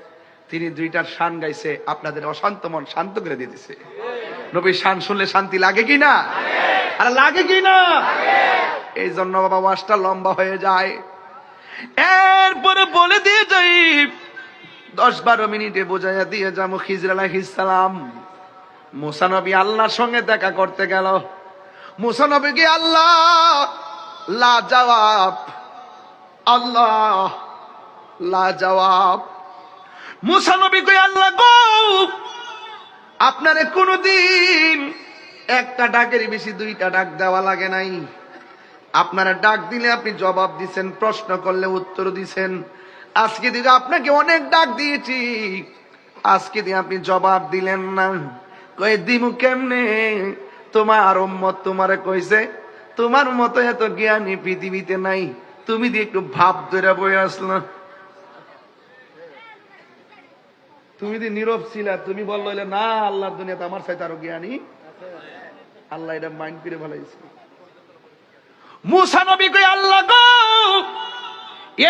তিনি 2টার শান গাইছে, আপনাদের অশান্ত মন শান্ত করে দিয়ে দিছে। নবীর শান শুনলে শান্তি লাগে কি না? আর লাগে কি না? এই জন্য বাবা ওয়াজটা লম্বা হয়ে যায়। এরপরে বলে দিয়ে যাই, 10-12 মিনিটে বোঝাইয়া দিয়ে যাবো, খিজর আলাইহিস সালাম মুসা নবী আল্লাহর সঙ্গে দেখা করতে গেল। মুসা নবীকে আল্লাহ লাজবাব, আল্লাহ লাজবাব। মুসা নবী কই, আল্লাহ গো, আপনারে কোনদিন একটা ডাকের বেশি 2টা ডাক দেওয়া লাগে নাই। আপনারা ডাক দিলে আপনি জবাব দিছেন, প্রশ্ন করলে উত্তর দিছেন। আজকে দিকে আপনাকে অনেক ডাক দিয়েছি, আজকে দিয়ে আপনি জবাব দিলেন না। কই দিমু কেমনে? তোমার উম্মত তোমারে কইছে তোমার মতো এত জ্ঞানী পৃথিবীতে নাই, তুমি দিয়ে একটু ভাব ধরে বই আসলো। তুমি দিয়ে নীরব ছিলা, তুমি বললে না আল্লাহর দুনিয়াতে আমার চাইতে আরো জ্ঞানী। আল্লাহ এটা মাইন্ড করে বলাইছে। মুসা নবী কই, আল্লাহ গো,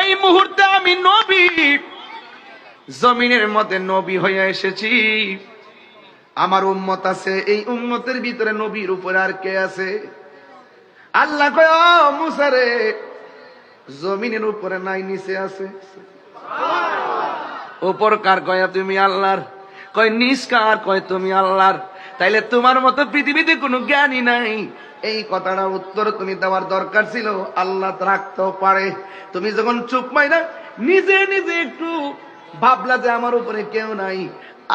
এই মুহূর্তে আমি নবী, জমিনের মধ্যে নবী হয়ে এসেছি। আমার উম্মত আছে, এই উম্মতের ভিতরে নবীর উপরে আর কে আছে? আল্লাহ কয়, ও মুসা রে, জমিনের উপরে নাই, নিচে আছে। উপর কার? কয় তুমি আল্লাহর। কয় নিচ কার? কয় তুমি আল্লাহর। তাইলে তোমার মতো পৃথিবীতে কোনো জ্ঞানী নাই। এই কথাটা উত্তর তুমি দেওয়ার দরকার ছিল, আল্লাহ রাখতেও পারে। তুমি যখন চুপ মাইরা নিজে নিজে একটু ভাবলা যে আমার উপরে কেউ নাই,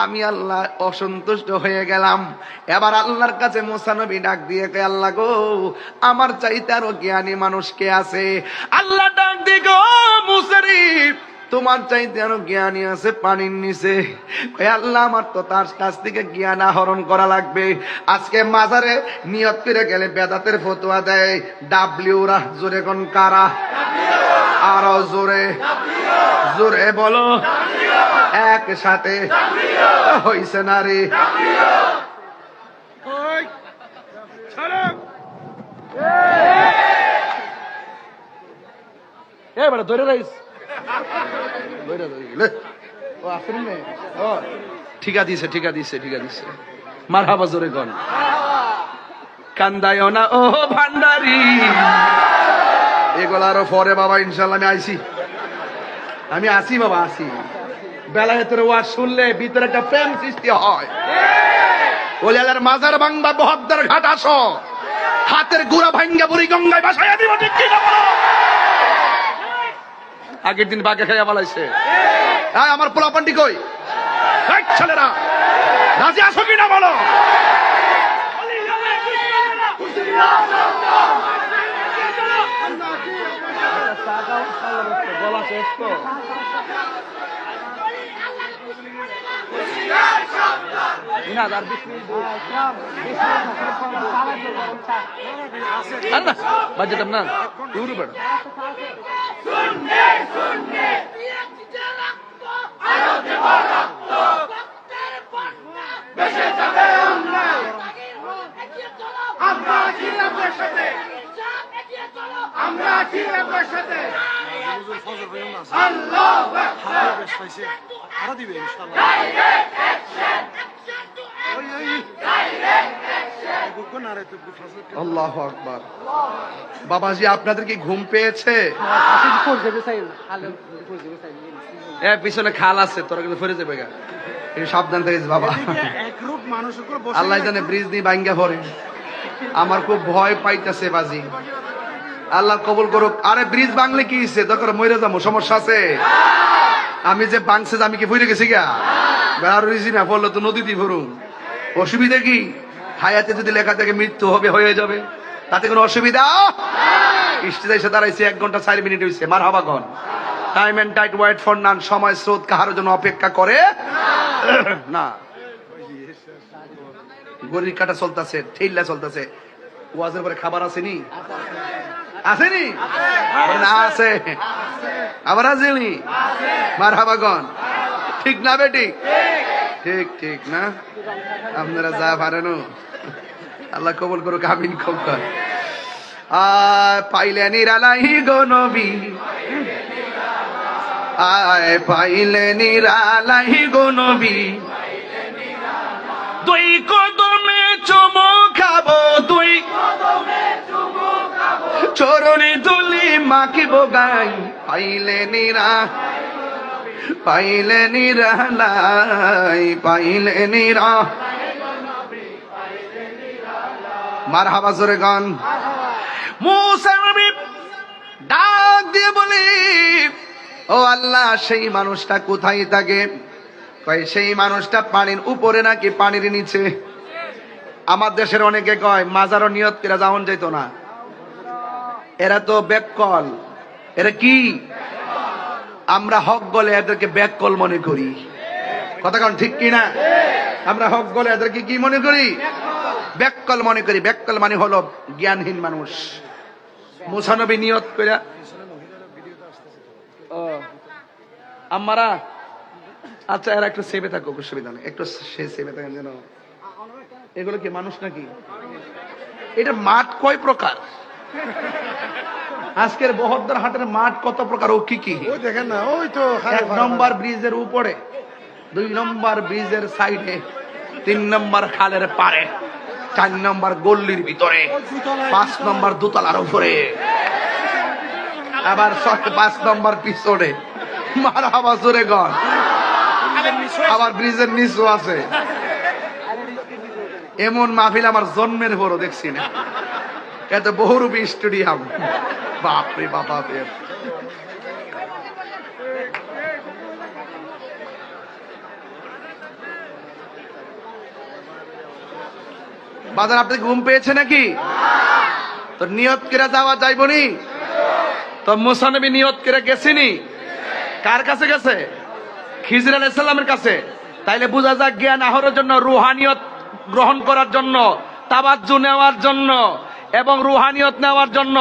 আমি আল্লাহ অসন্তুষ্ট হয়ে গেলাম। এবার আল্লাহর কাছে মুসা নবী ডাক দিয়ে কয়, আল্লাহ গো, আমার চাইতে আরো জ্ঞানী মানুষ কে আছে? আল্লাহ ডাক দিয়ে গো, মুসা রে, তোমার চাইতে আরো জ্ঞানী আছে পানির নিচে। আল্লাহ, আমার তো তার কাছ থেকে জ্ঞান আহরণ করা লাগবে। আজকে মাজারে নিয়ত করে গেলে বেদাতের ফতোয়া দেয় ডাব্লিউরা। জোরে কোন কারা? আরো জোরে, জোরে বলো, একসাথে হইছে না রে? এবারে ধরে রাইস, ঠিকা দিছে, ঠিকা দিছে, ঠিকা দিছে। মারহাবা জোরে গন। কান্দায় না ও ভান্ডারি, এগুলো আরো পরে বাবা, ইনশাল্লাহ আমি আসি বাবা, আসি। বেলায়েতের ওয়াজ শুনলে ভিতরে একটা প্রেম সৃষ্টি হয়। ওলিয়ালার মাজার বাংবা বহদ্দার ঘাট আসো, হাতের গুড়া ভাঙ্গা বুড়ি গঙ্গায় বাসায় দিব, ঠিক কি না বলো? আগের দিন বাগে খাইয়া বলাইছে, আমার পোলাপান্ডি কই? ছেলেরা রাজি আসো কিনা বলো? বলা শেষ তো। বাজেতাম না আল্লাহু আকবার। বাবাজি, আপনাদের কি ঘুম পেয়েছে? পিছনে খাল আছে, তোরা কিন্তু ফিরে যাবে গা, একটু সাবধান থাকিস বাবা। আল্লাহ জানে ব্রিজ নিয়ে ভাঙ্গা পড়ে। আমার খুব ভয় পাইতেছে বাজি। আল্লাহ কবুল করুক। আরে ব্রিজ ভাঙলে কি হইছে, দরকার মরে যাবো, সমস্যা আছে? আমি যে ভাঙছে আমি কি ভুলে গেছি গা? আর রইছি না, বললো তো নদীতে ভরুম, অসুবিধা কি? হায়াতে যদি লেখা থেকে মৃত্যু হবে, হয়ে যাবে, তাতে কোনো অসুবিধা? স্টেজে এসে দাঁড়াইছে 1 ঘন্টা 4 মিনিট হয়েছে, মার হাবা গন। Time and tide wait for none, সময় স্রোত কাহার জন্য অপেক্ষা করে না। গড়ির কাটা চলতেছে, ঠেল্লা চলতেছে। ওয়াজের পরে খাবার আসেনি? আসেনি না? আছে, আবার আসেনি? মার হাবা গন। ঠিক না বেটি? ঠিক ঠিক না? আপনারা যা পারেন আল্লাহ কবুল করুক, আমিন খুব কর। পাইলে নিরালাই গো নবী, আয় পাইলে নিরালাই গো নবী, দুই কদমে চুমু খাবো, দুই চরণে ধুলি মাখিব গাই, পাইলে নিরা, পাইলে নিরালাই, পাইলে নিরা। মারহাবা জোরে গান। মুসা নবী ডাক দিয়ে বলি, ও আল্লাহ, সেই মানুষটা কোথায় থাকে? কয় সেই মানুষটা পানির উপরে নাকি পানির নিচে? আমার দেশের অনেকে কয় মাজারও নিয়ত করে যাওন যেত না। এরা তো ব্যাককল। এরা কি? আমরা হক বলে এদেরকে ব্যাককল মনে করি। কথা কারণ ঠিক কিনা? আমরা হক বলে এদেরকে কি মনে করি? ব্যাককল মনে করি। ব্যাককল মানে হলো জ্ঞানহীন মানুষ। মুসা নবী নিয়ত করে, আমারা আচ্ছা এরা একটু সেবে থাকো, অসুবিধা নেই, একটু সেবে থাকেন যেন। এগুলো কি মানুষ নাকি? এটা মাঠ কয় প্রকার? আজকের বহদ্দার হাটের মাঠ কত প্রকার, ও কি কি? দেখেন না, ওই তো 1 নম্বর ব্রিজের উপরে, 2 নম্বর ব্রিজের সাইডে, 3 নম্বর খালের পারে, 4 নম্বর গল্লির ভিতরে, 5 নম্বর দোতলার উপরে, আবার 5 নম্বর পিছনে। মারহাবা জোরে গন। আবার ব্রিজের নিচু আছে। এমন মাহফিল আমার জন্মের পরও দেখছি না। এত বহুরূপী স্টেডিয়াম, বাপরে বাবা। বাজার আপনি ঘুম পেয়েছে নাকি? তো নিয়ত করে যাওয়া যাইবনি? তো মুসা নবী নিয়ত করে গেছিনি? কার কাছে গেছে? খিজির আলাইহিস সালামের কাছে। তাইলে বোঝা যায় জ্ঞান আহরণের জন্য, রুহানিয়ত গ্রহণ করার জন্য, তাবাজ্জু নেওয়ার জন্য এবং রুহানিয়ত নেওয়ার জন্য,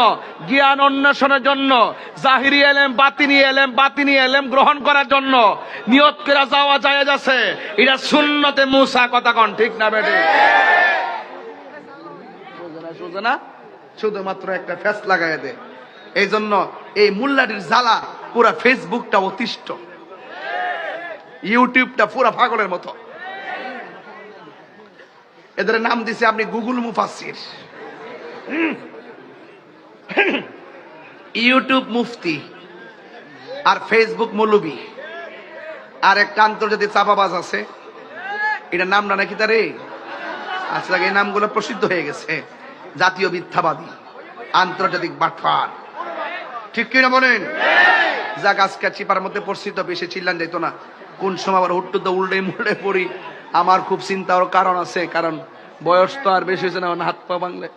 জ্ঞান অন্বেষণের জন্য, জাহিরি এলেম, বাতিনি এলেম গ্রহণ করার জন্য নিয়ত করে যাওয়া জায়েজ আছে। এটা সুন্নতে মুসা। কথা কন ঠিক না বেটি? বুঝে না? শুধুমাত্র একটা ফেস লাগাই দে। এই জন্য এই মুল্লাটির জ্বালা পুরা ফেসবুকটা অতিষ্ঠ, ইউটিউবটা পুরা পাগলের মতো। এদের নাম দিছে আপনি গুগল মুফাসসির, ইউটিউব মুফতি, আর ফেসবুক মৌলবী, আর একটা আন্তর্জাতিক চাপাবাজ আছে। এটা নাম না নাকি তারে? আচ্ছা, এই নামগুলো প্রসিদ্ধ হয়ে গেছে। জাতীয় মিথ্যাবাদী, আন্তর্জাতিক বাটফার, ঠিক কিনা বলেন? যাক, আজকে চিপার মধ্যে পড়ছি তো বেশি চিল্লান যাইতো না। কোন সময় আবার হুট্টু তো উল্টে মুল্টে পড়ি, আমার খুব চিন্তার কারণ আছে। কারণ বয়স তো আর বেশি হয়েছে না, হাত পা ভাঙলে।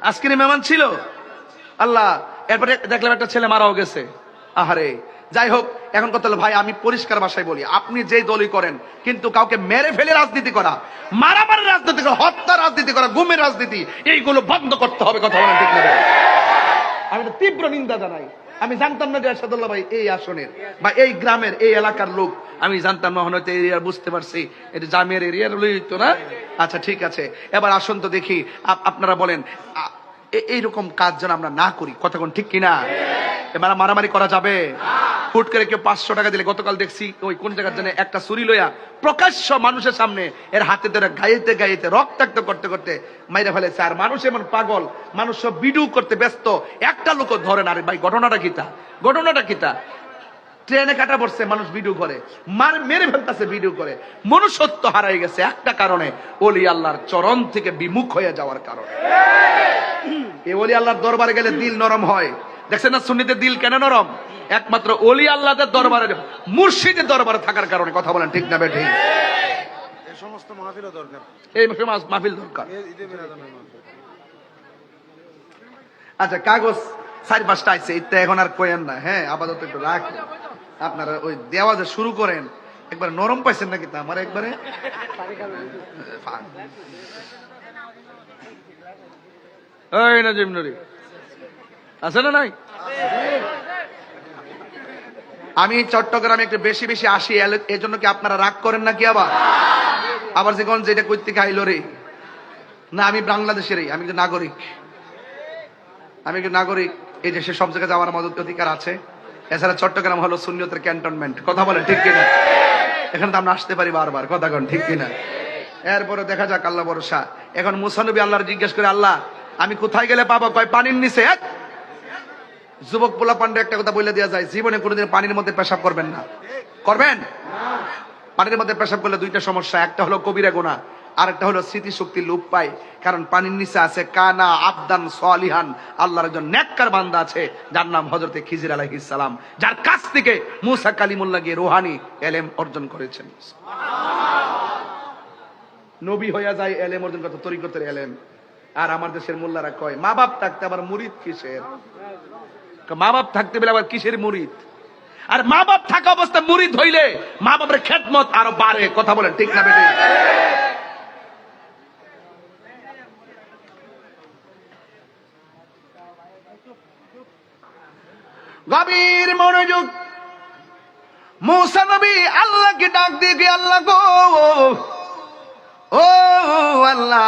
আজকের মেহমান ছিল আল্লাহ। এরপরে দেখলাম একটা ছেলে মারাও গেছে। আহারে, যাই হোক, এখন কথা হলো ভাই, আমি পরিষ্কার ভাষায় বলি, আপনি যেই দলই করেন, কিন্তু কাউকে মেরে ফেলে রাজনীতি করা, মারামারি রাজনীতি করা, হত্যা রাজনীতি করা, গুমের রাজনীতি, এইগুলো বন্ধ করতে হবে। কথা বলেন ঠিক না? আমি তো তীব্র নিন্দা জানাই। আমি জানতাম না যে আসাদুল্লাহ ভাই এই আসনের বা এই গ্রামের এই এলাকার লোক, আমি জানতাম না, হয়তো এরিয়ার, বুঝতে পারছি এটা জামের এরিয়ার তো না। আচ্ছা ঠিক আছে, এবার আসুন তো দেখি, আপনারা বলেন এইরকম কাজ যেন আমরা না করি। কথা কোন ঠিক কিনা? এবার মারামারি করা যাবে? ফুট করে কেউ 500 টাকা দিলে, গতকাল দেখছি ওই কোন জায়গার জন্য একটা ছুরি লইয়া প্রকাশ্য মানুষের সামনে এর হাতে ধরে গাইতে গাইতে রক্তাক্ত করতে করতে মাইরা ফেলেছে। আর মানুষ এমন পাগল, মানুষ সব ভিডিও করতে ব্যস্ত, একটা লোক ধরে না। আরে ভাই, ঘটনাটা কিতা? ঘটনাটা কিতা? ট্রেনে কাটা পড়ছে, মানুষ ভিডিও করে, মেরে ফেলতেছে ভিডিও করে। মনুষ্যত্ব হারাই গেছে একটা কারণে, ওলি আল্লাহর চরণ থেকে বিমুখ হয়ে যাওয়ার কারণে। এই ওলি আল্লাহর দরবারে গেলে দিল নরম হয়। দেখছেন না সুন্নিদের দিল কেন নরম? একমাত্র ওলি আল্লাহদের দরবারে, মুর্শিদের দরবারে থাকার কারণে। কথা বলেন ঠিক না বেঠিক? এই সমস্ত মাহফিলও দরকার, এই মাহফিল দরকার। আচ্ছা, কাগজ 4-5টা আছে, এটা এখন আর কয়েন না। হ্যাঁ, আপাতত একটু রাখ, আপনারা ওই দেওয়া যে শুরু করেন। একবার নরম পাইছেন নাকি তা আমার একবারে? এই না জিমনরি আছে না নাই? আমি চট্টগ্রামে একটু বেশি বেশি আসি, এই জন্য কি আপনারা রাগ করেন নাকি? আবার যে কোন যেটা করতে খাইলো রে না, আমি বাংলাদেশেরই, আমি কিন্তু নাগরিক, আমি কিন্তু নাগরিক। এই দেশে সব জায়গায় যাওয়ার মতো অধিকার আছে। এছাড়া চট্টগ্রাম হলো সুন্নিয়তের ক্যান্টনমেন্ট। কথা বলেন ঠিক কিনা? এখানে তো আমরা আসতে পারি বারবার। কথা কন ঠিক কিনা? এরপরে দেখা যাক, আল্লাহ ভরসা। এখন মুসা নবী আল্লাহর জিজ্ঞেস করে, আল্লাহ আমি কোথায় গেলে পাবো? কয় পানির নিচে। যুবক পোলা পান্ডে একটা কথা বলে দেওয়া যায়, জীবনে কোনোদিন পানির মধ্যে পেশাব করবেন না। করবেন? পানির মধ্যে পেশাব করলে দুইটা সমস্যা, একটা হলো কবিরা গুনাহ, আর একটা হলো স্মৃতিশক্তি লোপ পায়। কারণ পানির নিচে আছে কানা আবদান সালিহান, আল্লাহর একজন নেককার বান্দা আছে যার নাম হযরতে খিজির আলাইহিস সালাম, যার কাছ থেকে মুসা কালিমুল্লাহ গিয়ে রুহানি ইলম অর্জন করেছেন। নবী হইয়া যায় ইলম অর্জন করতে, তরিকতের ইলম। আর আমার দেশের মোল্লারা কয় মা বাপ থাকতে আবার মুরিদ কিসের? মা বাপ থাকতে বলে আবার কিসের মুরিদ? আর মা বাপ থাকা অবস্থা মুরিদ হইলে মা বাপের খেদমত আরো বাড়ে। কথা বলেন ঠিক না বেঠিক? গভীর মনোযোগ। মুসা নবী আল্লাহকে ডাক দিয়ে, আল্লাহ গো, ও আল্লাহ,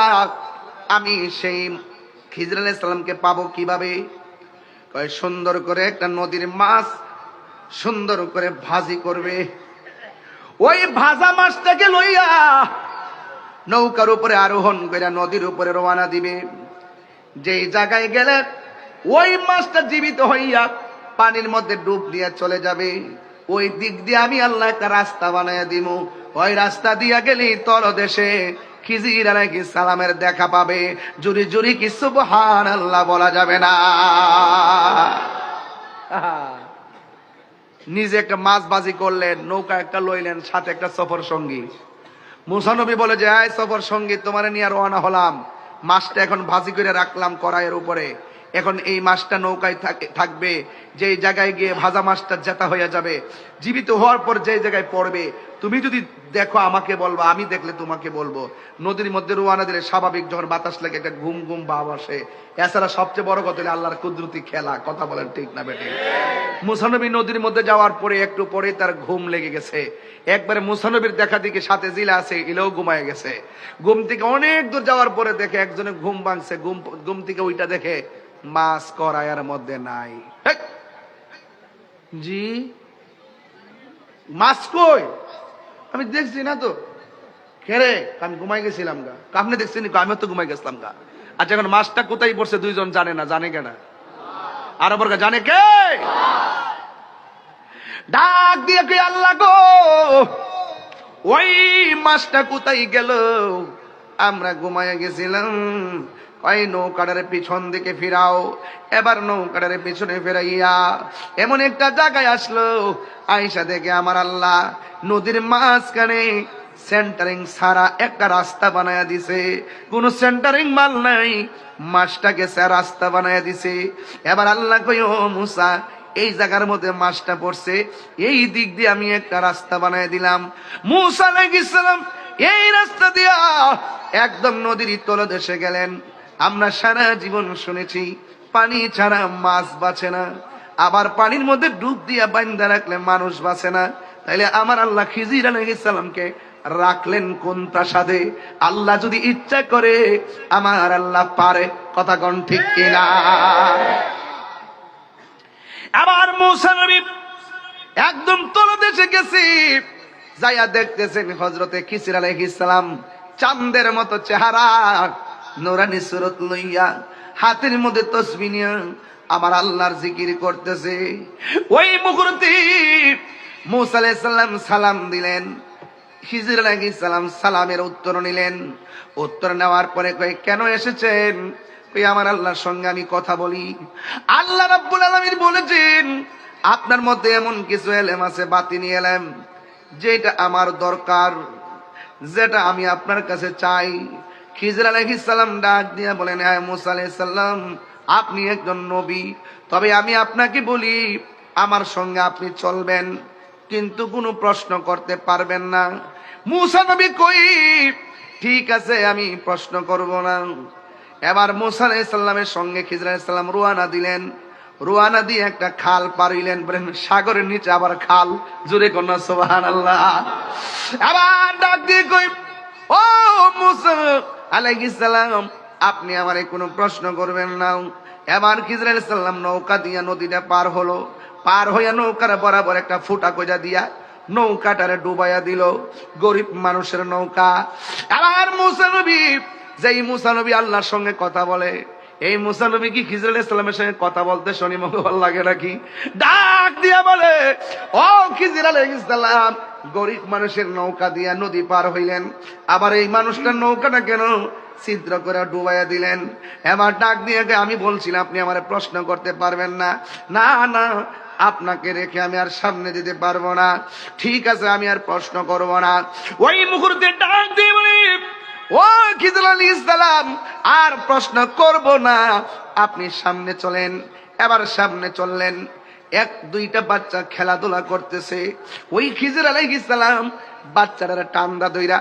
আমি সেই খিজির আলাইহিস সালামকে পাবো কিভাবে? কয় সুন্দর করে একটা নদীর মাছ সুন্দর করে ভাজি করবে, ওই ভাজা মাছটাকে লইয়া নৌকার উপরে আরোহণ করে নদীর উপরে রওনা দিবে। যেই জায়গায় গেলে ওই মাছটা জীবিত হইয়া পানির মধ্যে ডুব দিয়ে চলে যাবে, ওই দিক দিয়ে আমি আল্লাহ একটা রাস্তা বানাইয়া দিব। ওই রাস্তা দিয়া গেলি তল দেশে খিজির আলাইহিস সালামের দেখা পাবে। জুরি জুরি কি সুবহানাল্লাহ বলা যাবে না? নিজে একটা মাছ বাজি করলেন, নৌকা একটা লইলেন, সাথে একটা সফর সঙ্গী। মুসা নবী বলে যে, আয় সফর সঙ্গী, তোমার নিয়ে রওনা হলাম। মাছটা এখন ভাজি করে রাখলাম কড়াইয়ের উপরে। এখন এই মাছটা নৌকায় থাকবে। যেই জায়গায় গিয়ে ভাজা মাছটা জেতা হয়ে যাবে, জীবিত হওয়ার পর যে জায়গায় পড়বে, তুমি যদি দেখো আমাকে বলবা, আমি দেখলে তোমাকে বলবো। নদীর মধ্যে রওনা দিলে স্বাভাবিক যখন বাতাস লাগে একটা ঘুম ঘুম ভাব আসে। এছাড়া সবচেয়ে বড় কথা হলো আল্লাহর কুদরতি খেলা। কথা বলেন ঠিক না বেঠিক? মুসা নবী নদীর মধ্যে যাওয়ার পরে একটু পরে তার ঘুম লেগে গেছে। একবারে মুসা নবীর দেখা দিকে সাথে জিলা আছে, ইলেও ঘুমায় গেছে। ঘুম থেকে অনেক দূর যাওয়ার পরে দেখে একজনে ঘুম ভাঙছে, ঘুম থেকে ওইটা দেখে মাছ কড়াইয়ের মধ্যে নাই। জি মাছ কই? আমি দেখছি না তো। কেরে? আমি ঘুমাই গেছিলাম গা। আপনি দেখছেন? আমিও তো ঘুমাই গেছিলাম গা। আচ্ছা, এখন মাছটা কোথায় পড়ছে দুইজন জানে না। জানে কেনা? আরো বর্গা জানে কে? ডাক দিয়ে কে, আল্লাহ গো, ওই মাছটা কোথায় গেল? আমরা ঘুমাইয়া গেছিলাম। ওই নৌকাটারে পিছন দিকে ফিরাও। এবার নৌকাটারে পিছনে ফেরাইয়া এমন একটা জায়গায় আসলো, আয়েশা দেখে আমার আল্লাহ নদীর মাঝখানে সেন্টারিং সারা একটা রাস্তা বানায়া দিছে। কোন সেন্টারিং মাল নাই, মাছটাকে রাস্তা বানায়া দিছে। এবার আল্লাহ কই, ও মুসা, এই জায়গার মধ্যে মাছটা পড়ছে, এই দিক দিয়ে আমি একটা রাস্তা বানায় দিলাম। মূসা আলাইহিস সালাম এই রাস্তা দিয়া একদম নদীর তলদেশে গেলেন। আমরা সারা জীবন শুনেছি পানি ছাড়া মাছ বাঁচে না, আবার পানির মধ্যে ডুব দিয়া বান্ধা রাখলে মানুষ বাঁচে না। তাইলে আমার আল্লাহ খিজির আলাইহিস সালামকে রাখলেন কোন প্রাসাদে? আল্লাহ যদি ইচ্ছা করে আমার আল্লাহ পারে, কথা কোন ঠিক কিনা? আবার মূসা নবী একদম তলদেশে গেছি, যাইয়া দেখতেছেন হযরতে খিজির আলাইহিস সালাম চাঁদের মতো চেহারা, নূরানি সুরত লইয়া হাতের মধ্যে তাসবিহ নিয়ে আমার আল্লাহর জিকির করতেছে। ওই মুহূর্তে মূসা আলাইহিস সালাম সালাম দিলেন, খিজির আলাইহিস সালাম সালামের উত্তর নিলেন। উত্তর নেওয়ার পরে কই কেন এসেছেন? কই আমার আল্লাহর সঙ্গে আমি কথা বলি। আল্লাহ রাব্বুল আলামিন বলেছেন আপনার মধ্যে এমন কিছু এলেম আছে, বাতিনি এলেম, যেটা আমার দরকার, যেটা আমি আপনার কাছে চাই। খিজির আলাইহিস সালাম ডাক দিয়া বলেন, হ্যাঁ মূসা আলাইহিস সালাম আপনি একজন নবী, তবে আমি আপনাকে বলি আমার সঙ্গে আপনি চলবেন, কিন্তু কোনো প্রশ্ন করতে পারবেন না। মূসা নবী কই ঠিক আছে আমি প্রশ্ন করব না। এবার মূসা আলাইহিস সালামের সঙ্গে খিজির আলাইহিস সালাম রওনা দিলেন। রওনা দিয়ে একটা খাল পার হইলেন, বলেন সাগরের নিচে আবার খাল, জোরে কন্যা সুবহানাল্লাহ। আবার ডাক দিয়ে কই ও মূসা আলাইহিস সালাম আপনি আমারে কোনো প্রশ্ন করবেন না। এবার খিজির আলাইহিস সালাম নৌকা দিয়া নদীটা পার হলো, পার হইয়া নৌকার বরাবর একটা ফুটা কইরা দিয়া নৌকাটারে ডুবাইয়া দিল, গরিব মানুষের নৌকা। আবার মূসা নবী, যেই মূসা নবী আল্লাহর সঙ্গে কথা বলে, এই মূসা নবী কি খিজির আলাইহিস সালামের সঙ্গে কথা বলতে শুনি মনে ভালো লাগে নাকি? ডাক দিয়া বলে, ও খিজির আলাইহিস সালাম গরিব মানুষের নৌকা দিয়া নদী পার হইলেন, আবার এই মানুষটার নৌকাটা কেন ছিদ্র করে ডুবাইয়া দিলেন? এবার ডাক দিয়ে আমি বলছিলাম আপনি আমারে প্রশ্ন করতে পারবেন না। না না, আপনাকে রেখে আমি আর সামনে দিতে পারবো না, ঠিক আছে আমি আর প্রশ্ন করব না। ওই মুহূর্তে ডাক দিয়ে বলি, ও খিজির আলাইহিস সালাম আর প্রশ্ন করব না, আপনি সামনে চলেন। এবার সামনে চললেন, এক দুইটা বাচ্চা খেলাধুলা করতেছে। ওই খিজির আলাইহিস সালাম বাচ্চাটারে টান্দা দইরা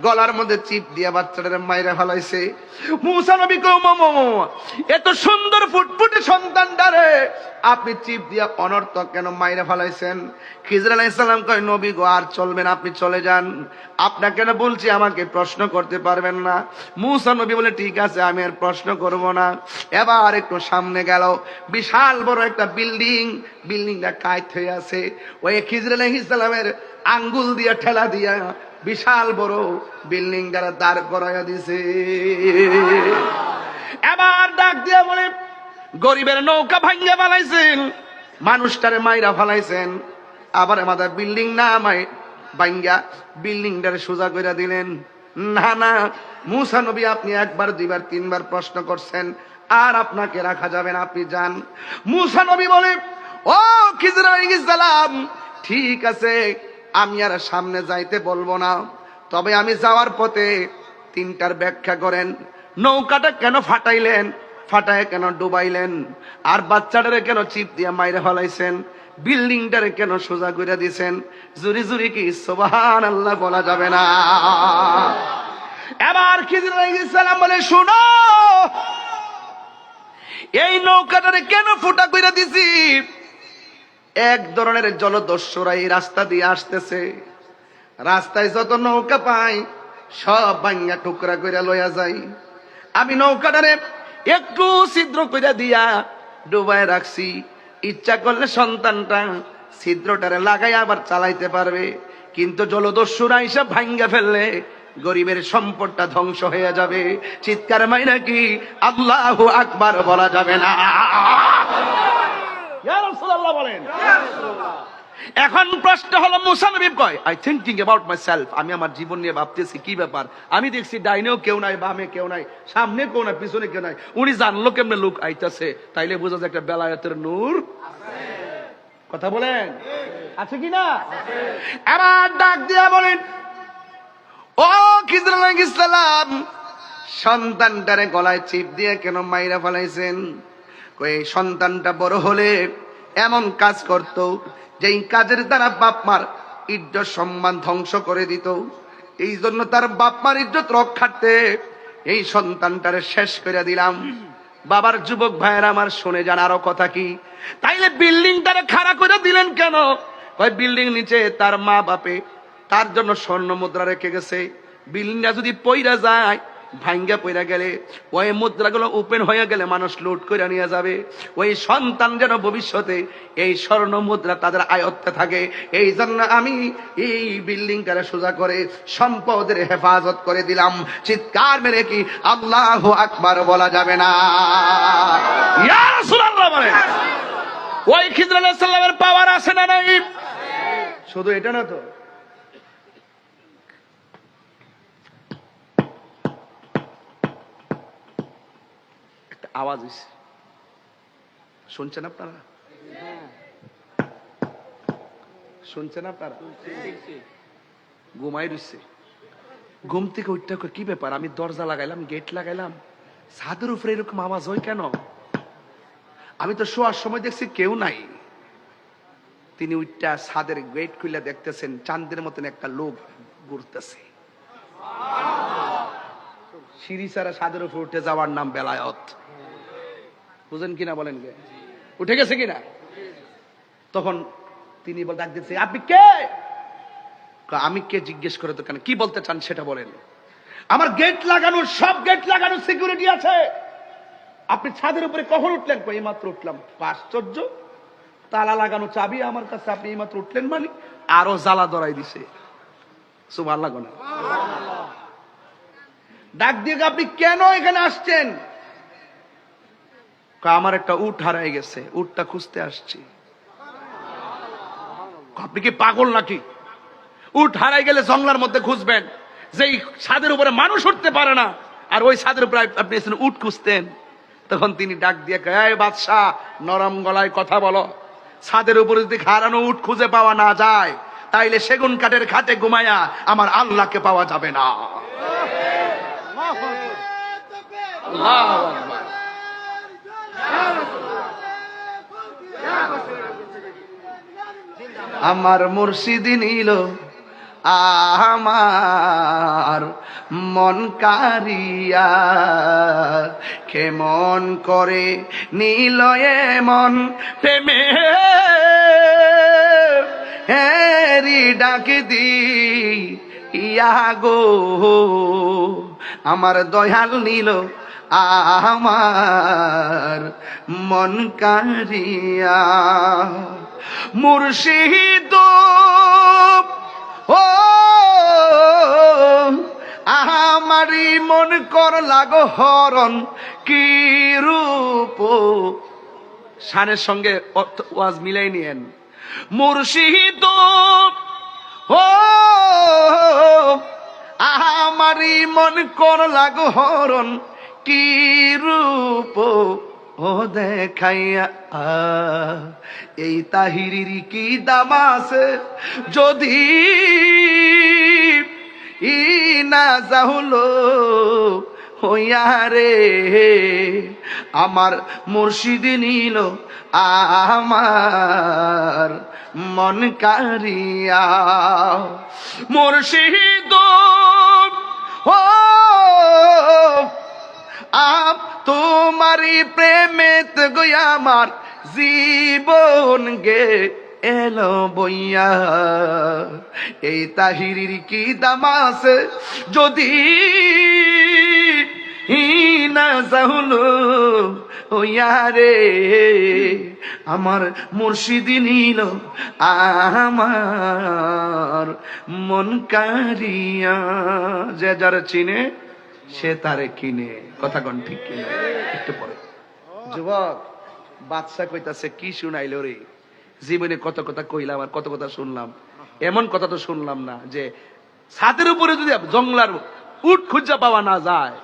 গলার মধ্যে চিপ দিয়া বাচ্চাটারে মাইরা ফেলাইছে। মূসা নবী কও মামা এত সুন্দর ফুটফুটে সন্তানটারে আপনি চিপ দিয়া অনর্থক কেন মাইরা ফেলাইছেন? খিজির আলাইহিস সালাম কয় নবী গো আর চলবেন, আপনি চলে যান, আপনাকে কেন বলছি আমাকে প্রশ্ন করতে পারবেন না। মূসা নবী বলে ঠিক আছে আমি আর প্রশ্ন করব না। এবার একটু সামনে গেল, বিশাল বড় একটা বিল্ডিং, বিল্ডিংটা কাইত হয়ে আছে। ওই খিজির আলাইহিস সালামের আঙ্গুল দিয়া ঠেলা দিয়া বিশাল বড় বিল্ডিং দ্বারা দাঁড় করাইয়া দিছে। এবার ডাক দিয়া বলে গরিবের নৌকা ভাঙ্গা ফেলাইছেন, মানুষটারে মাইরা ফেলাইছেন, আবার আমাদের বিল্ডিং না ভাঙ্গা বিল্ডিংটারে সোজা করে দিলেন। না না মূসা নবী আপনি একবার দুইবার তিনবার প্রশ্ন করছেন, আর আপনাকে রাখা যাবে না, আপনি যান। মূসা নবী বলে ও খিজির আলাইহিস সালাম ঠিক আছে আমি আর সামনে যাইতে বলবো না, তবে আমি যাওয়ার পথে তিনটার ব্যাখ্যা করেন। নৌকাটা কেন ফাটাইলেন, ফাটায় কেন ডুবাইলেন, আর বাচ্চাটারে কেন চিপ দিয়া মাইরে ফেলাইছেন, বিল্ডিংটারে কেন সোজা করে দিয়েছেন? জুরি জুরি কি সুবহানাল্লাহ বলা যাবে না? এবার খিজির আলাইহিস সালাম বলে শুনো, এই নৌকাটারে কেন ফুটা করে দিছি? এক ধরনের জলদস্যুরা এই রাস্তা দিয়ে আসতেছে, রাস্তায় যত নৌকা পাই সব ভাঙ্গা টুকরা কইরা লইয়া যাই। আমি নৌকাটারে একটু ছিদ্র কইরা দিয়া ডুবায় রাখছি, ইচ্ছা করলে সন্তানটা ছিদ্রটারে লাগাই আবার চালাইতে পারবে, কিন্তু জলদস্যুরা হিসাব ভাঙ্গা ফেললে গরিবের সম্পদটা ধ্বংস হয়ে যাবে। চিৎকার মাইরা কি আল্লাহু আকবার বলা যাবে না? ইয়া রাসূলুল্লাহ বলেন। এখন প্রশ্ন হলো মূসা নবী কয় আই থিংকিং অ্যাবাউট মাইসেলফ, আমি আমার জীবন নিয়ে ভাবতেছি কি ব্যাপার, আমি দেখছি ডাইনেও কেউ নাই, বামে কেউ নাই, সামনে কেউ নাই, পিছনে কেউ নাই। উনি জানলো কেমনে লোক আইতাছে, তাইলে বোঝা যায় একটা বেলায়েতের নূর আছে। কথা বলেন আছে কি না? এবার ডাক দিয়া বলেন ও খিজির আলাইহিস সালাম সন্তানটারে গলায় চিপ দিয়ে কেন মাইরা ফেলাইছেন? কই সন্তানটা বড় হলে এমন কাজ করত যেই কাজের দ্বারা বাপ মার ইজ্জত সম্মান ধ্বংস করে দিত। এই জন্য তার বাপ মার ইজ্জত রক্ষার্থে এই সন্তানটারে শেষ করে দিলাম। বাবার যুবক ভাইয়েরা আমার শুনে যান আরো কথা কি, তাইলে বিল্ডিংটারে খাড়া করে দিলেন কেন? ওই বিল্ডিং নিচে তার মা বাপে তার জন্য স্বর্ণ মুদ্রা রেখে গেছে। বিল্ডিংটা যদি পইরা যায়, ভাঙ্গা পইরা গেলে, ওই মুদ্রাগুলো ওপেন হয়ে গেলে মানুষ লুট করে নিয়ে যাবে। ওই সন্তান যেন ভবিষ্যতে এই স্বর্ণ মুদ্রা তাদের আয়ত্তে থাকে। এই জন্য আমি এই বিল্ডিংটারে সোজা করে সম্পদের হেফাজত করে দিলাম। চিৎকার মেরে কি আল্লাহু আকবার বলা যাবে না? ইয়া রাসূলুল্লাহ বলে ওই খিজর আলাইহিস সালামের পাওয়ার আছে না নাই? শুধু এটা না তো, আওয়াজ হইছে, শুনছেন আপনারা? শুনছেন আপনারা? ঘুমাই রইছে, ঘুম থেকে উঠতে কি ব্যাপার, আমি দরজা লাগাইলাম, গেট লাগাইলাম, ছাদের উপরে এরকম আওয়াজ হয় কেন? আমি তো শোয়ার সময় দেখছি কেউ নাই। তিনি উঠটা ছাদের গেট খুলে দেখতেছেন চাঁদের মতন একটা লোক ঘুরতেছে। সিঁড়ি ছাড়া ছাদের উপরে উঠে যাওয়ার নাম বেলায়ত। বুঝেন কিনা বলেন? গে উঠে গেছে কিনা? তখন তিনি ডাক দিচ্ছে, আপনি কে? আমি কে জিজ্ঞেস করে তো কেন, কি বলতে চান সেটা বলেন। আমার গেট লাগানো, সব গেট লাগানো সিকিউরিটি আছে, আপনি ছাদের উপরে কখন উঠলেন? এই মাত্র উঠলাম। আশ্চর্য, তালা লাগানো চাবি আমার কাছে, আপনি এই মাত্র উঠলেন মানে? আরো জ্বালা ধরাই দিছে। সুবহানাল্লাহ। ডাক দিয়ে আপনি কেন এখানে আসছেন? আমার একটা উট হারাই গেছে, উটটা খুঁজতে আসছি। আপনি কি পাগল নাকি? উট হারাই গেলে জঙ্গলার মধ্যে খুঁজবেন, যেই ছাদের উপরে মানুষ উঠতে পারে না, আর ওই ছাদের উপরে আপনি উট খুঁজতেন। তখন তিনি ডাক দিয়ে, এই বাদশাহ, নরম গলায় কথা বলো, ছাদের উপরে যদি হারানো উট খুঁজে পাওয়া না যায়, তাইলে সেগুন কাঠের খাটে ঘুমায়া আমার আল্লাহকে পাওয়া যাবে না। আমার মুর্শিদ নিল আমার মন কারিয়া, কেমন করে নিল এমন প্রেমে হেরি ডাক দি ইয়া গো, আমার দয়াল নিল আমার মন কারিয়া। মুর্শিদ ও আমারি মন কর লাগো হরণ, কি রূপ, শানের সঙ্গে ওয়াজ মিলাই নিয়েন। মুর্শিদ ও আমারি মন কর লাগো হরণ, কি রূপ ও দেখাইয়া। এই তাহিরির কি দাম আছে যদি ই না যাহলো হইয়া রে, আমার মুর্শিদ নিল আমার মন কারিয়া। মুর্শিদ ও আপ তোমারি প্রেমেত গয়া আমার জীবন গে এলো বইয়া। এই তাহিরির কি দাম আছে যদি না যাহলো হইয়া রে, আমার মুর্শিদ নিল আমার মন কারিয়া। যে যারা চিনে সে তারে কিনে, কথা কোন ঠিক কিনা? একটু পরে যুবক বাদশা কইতাছে, কি শুনাইলো রে, জীবনে কত কথা কইলাম আর কত কথা শুনলাম, এমন কথা তো শুনলাম না যে ছাদের উপরে যদি জঙ্গলার উট খুঁজা পাওয়া না যায়,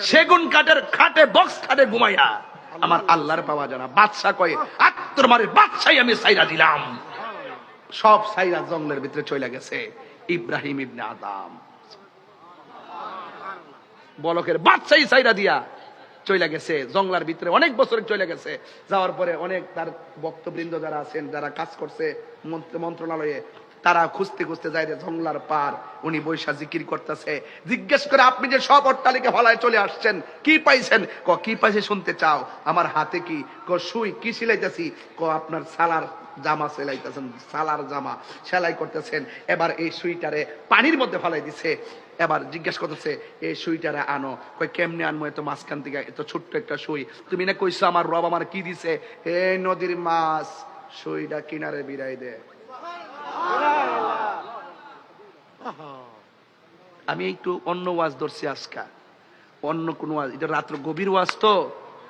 সেগুন কাঠের খাটে বক্স খাটে ঘুমাইয়া আমার আল্লাহর পাওয়া যায় না। বাদশা কয়, আত্মর মারে বাদশাই আমি সাইরা দিলাম। সব সাইরা জঙ্গলের ভিতরে চলে গেছে। ইব্রাহিম ইবনে আদম বলকের বাদশাই সাইরা দিয়া চলে গেছে জঙ্গলার ভিতরে, অনেক বছর চলে গেছে। যাওয়ার পরে অনেক তার ভক্তবৃন্দ যারা আছেন, যারা কাজ করছে মন্ত্রণালয়ে, তারা খুঁজতে খুঁজতে যায় জঙ্গলার পার, উনি বৈশা জিকির করতেছে। জিজ্ঞেস করে, আপনি যে সব অট্টালিকা ফলায় চলে আসছেন, কি পাইছেন? কি পাইছে শুনতে চাও? আমার হাতে কি? সুই। কি সিলাইতেছি? আপনার সালার জামা সেলাইতেছেন, সালার জামা সেলাই করতেছেন। এবার এই সুইটারে পানির মধ্যে ফেলাই দিছে। এবার জিজ্ঞেস করতেছে, এই সুইটারে আনো। কেমনে আনবো? এত মাঝখান থেকে এত ছোট্ট একটা সুই, তুমি না কইছো আমার রব আমার কি দিছে? এই নদীর মাছ, সুইটা কিনারে বিরাই দে। আমি একটু অন্য ওয়াজ ধরছি আজকা, অন্য কোন ওয়াজ। এটা রাত্র গভীর ওয়াজ, তো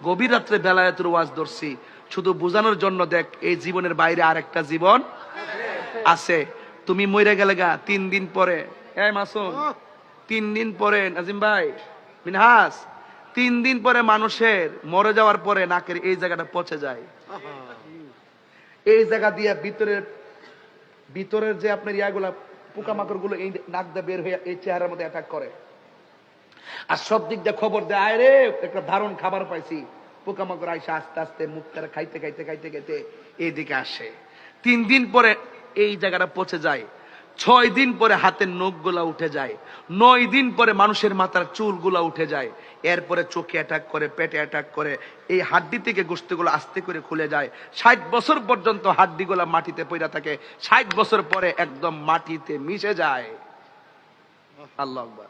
গভীর রাত্রে বেলায়েতের ওয়াজ ধরছি শুধু বোঝানোর জন্য। দেখ, এই জীবনের বাইরে আরেকটা জীবন আছে। তুমি মরে গেলে গা 3 দিন পরে, এই মাসুম, 3 দিন পরে, নাজিম ভাই, মিনহাস, 3 দিন পরে মানুষের মরে যাওয়ার পরে নাকের এই জায়গাটা পচে যায়। এই জায়গা দিয়ে ভিতরের যে আপনার ইয়াগুলা, পোকামাকড় গুলো এই নাক দিয়ে বের হয়ে এই চেহারার মধ্যে অ্যাটাক করে। আর সব দিক দিয়ে খবর দেয়, আয় রে একটা দারুণ খাবার পাইছি। পোকামাকড় আইসা আস্তে আস্তে মুখটা খাইতে খাইতে খাইতে খাইতে এইদিকে আসে। 3 দিন পরে এই জায়গাটা পচে যায়। 6 দিন পরে হাতের নখ গুলা উঠে যায়। 9 দিন পরে মানুষের মাথার চুল গুলা উঠে যায়। এরপরে চোখে অ্যাটাক করে, পেটে অ্যাটাক করে, এই হাড্ডি থেকে গোস্তগুলো আস্তে করে খুলে যায়। 60 বছর পর্যন্ত হাড্ডি গুলা মাটিতে পড়া থাকে। 60 বছর পরে একদম মাটিতে মিশে যায়। আল্লাহু আকবার।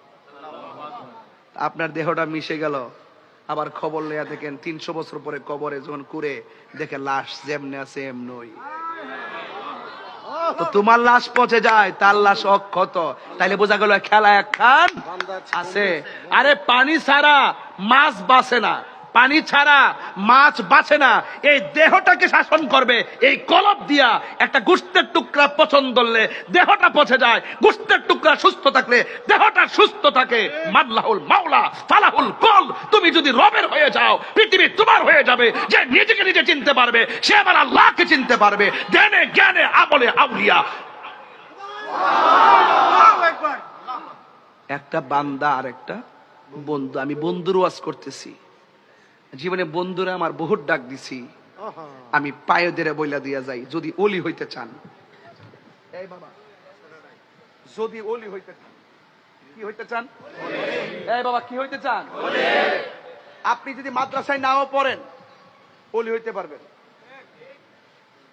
আপনার দেহটা মিশে গেল, আবার খবর লইয়া দেখেন 300 বছর পরে কবরে যখন করে দেখে লাশ যেমনে আছে এমনই। তো তোমার লাশ পচে যায়, তার লাশ অক্ষত। তাইলে বোঝা গেল খেলা একখান আছে। আরে পানি ছাড়া মাছ বাঁচে না, পানি ছাড়া মাছ বাঁচে না। এই দেহটাকে শাসন করবে এই কলব দিয়া। একটা গোস্তের টুকরা পছন্দ করলে দেহটা পচে যায়, গোস্তের টুকরা সুস্থ থাকলে দেহটা সুস্থ থাকে। মাল্লাহুল মাওলা ফালাহুল কল। তুমি যদি রবের হয়ে যাও, পৃথিবী তোমার হয়ে যাবে। যে নিজেকে নিজে চিনতে পারবে, সে আবার আল্লাহকে চিনতে পারবে। জ্ঞানে জ্ঞানে আমলে আউলিয়া। একটা বান্দা আর একটা বন্ধু। আমি বন্ধুর ওয়াজ করতেছি। জীবনে বন্ধুরা আমার বহুত ডাক দিছি, আমি পায়ে ধরে বইলা দিয়া যাই, যদি ওলি হইতে চান, এই বাবা, যদি ওলি হইতে চান, কি হইতে চান? এই বাবা, কি হইতে চান? আপনি যদি মাদ্রাসায় নাও পড়েন, ওলি হইতে পারবেন।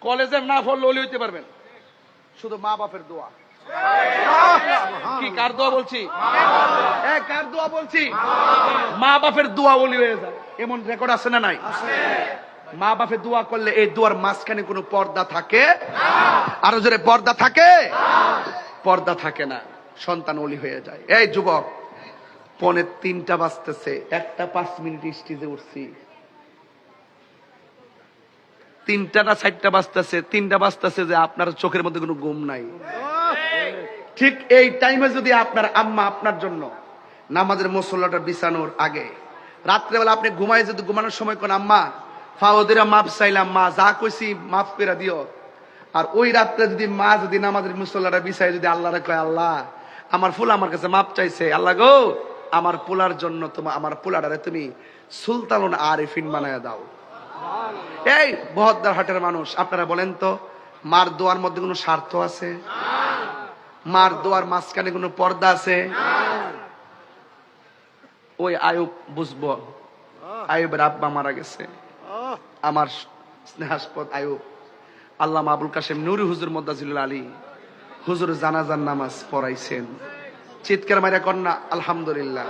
কলেজে না পড়লে ওলি হইতে পারবেন। শুধু মা বাপের দোয়া। কি কার দোয়া বলছি? কার দোয়া বলছি? মা বাপের দোয়া ওলি হয়ে যায়, এমন রেকর্ড আছে না নাই? মা বাপের দোয়া করলে এই দোয়ার মাঝখানে কোনো পর্দা থাকে? আরো জোরে, পর্দা থাকে? পর্দা থাকে না, সন্তান ওলি হয়ে যায়। এই যুবক, 2:45 বাজতেছে, 1টা 5 মিনিট স্টেজে উঠছি, 3টা না 4টা বাজতেছে, 3টা বাজতেছে যে আপনার চোখের মধ্যে কোনো ঘুম নাই। ঠিক এই টাইমে যদি আপনার আম্মা আপনার জন্য নামাজের মুসল্লাটা বিছানোর আগে রাত্রেবেলা আপনি যদি ঘুমানোর সময় কোন আম্মা ফাওদেরা মাপ চাইলাম, মা যা কইছি মাফ করে দিও, আর ওই রাত্রে যদি মা যদি নামাজের মুসল্লাটা বিছাই যদি আল্লাহরে কয়, আল্লাহ আমার ফুল আমার কাছে মাপ চাইছে, আল্লাহ গো আমার পোলার জন্য আমার পোলাটারে তুমি সুলতানুন আরিফিন বানায় দাও। এই বহদ্দার হাটের মানুষ, আপনারা বলেন তো, মার দোয়ার মধ্যে কোনো স্বার্থ আছে? মার দোয়ার মাঝখানে কোনো পর্দা আছে? ওই আয়ুব বুঝবো, আয়ুবের আব্বা মারা গেছে, আমার স্নেহাস্পদ আয়ুব। আল্লামা আবুল কাশেম নুরি হুজুর মোদ্দাজিলুল আলী হুজুর জানাজার নামাজ পড়াইছেন। চিৎকার মারিয়া কন্যা আলহামদুলিল্লাহ।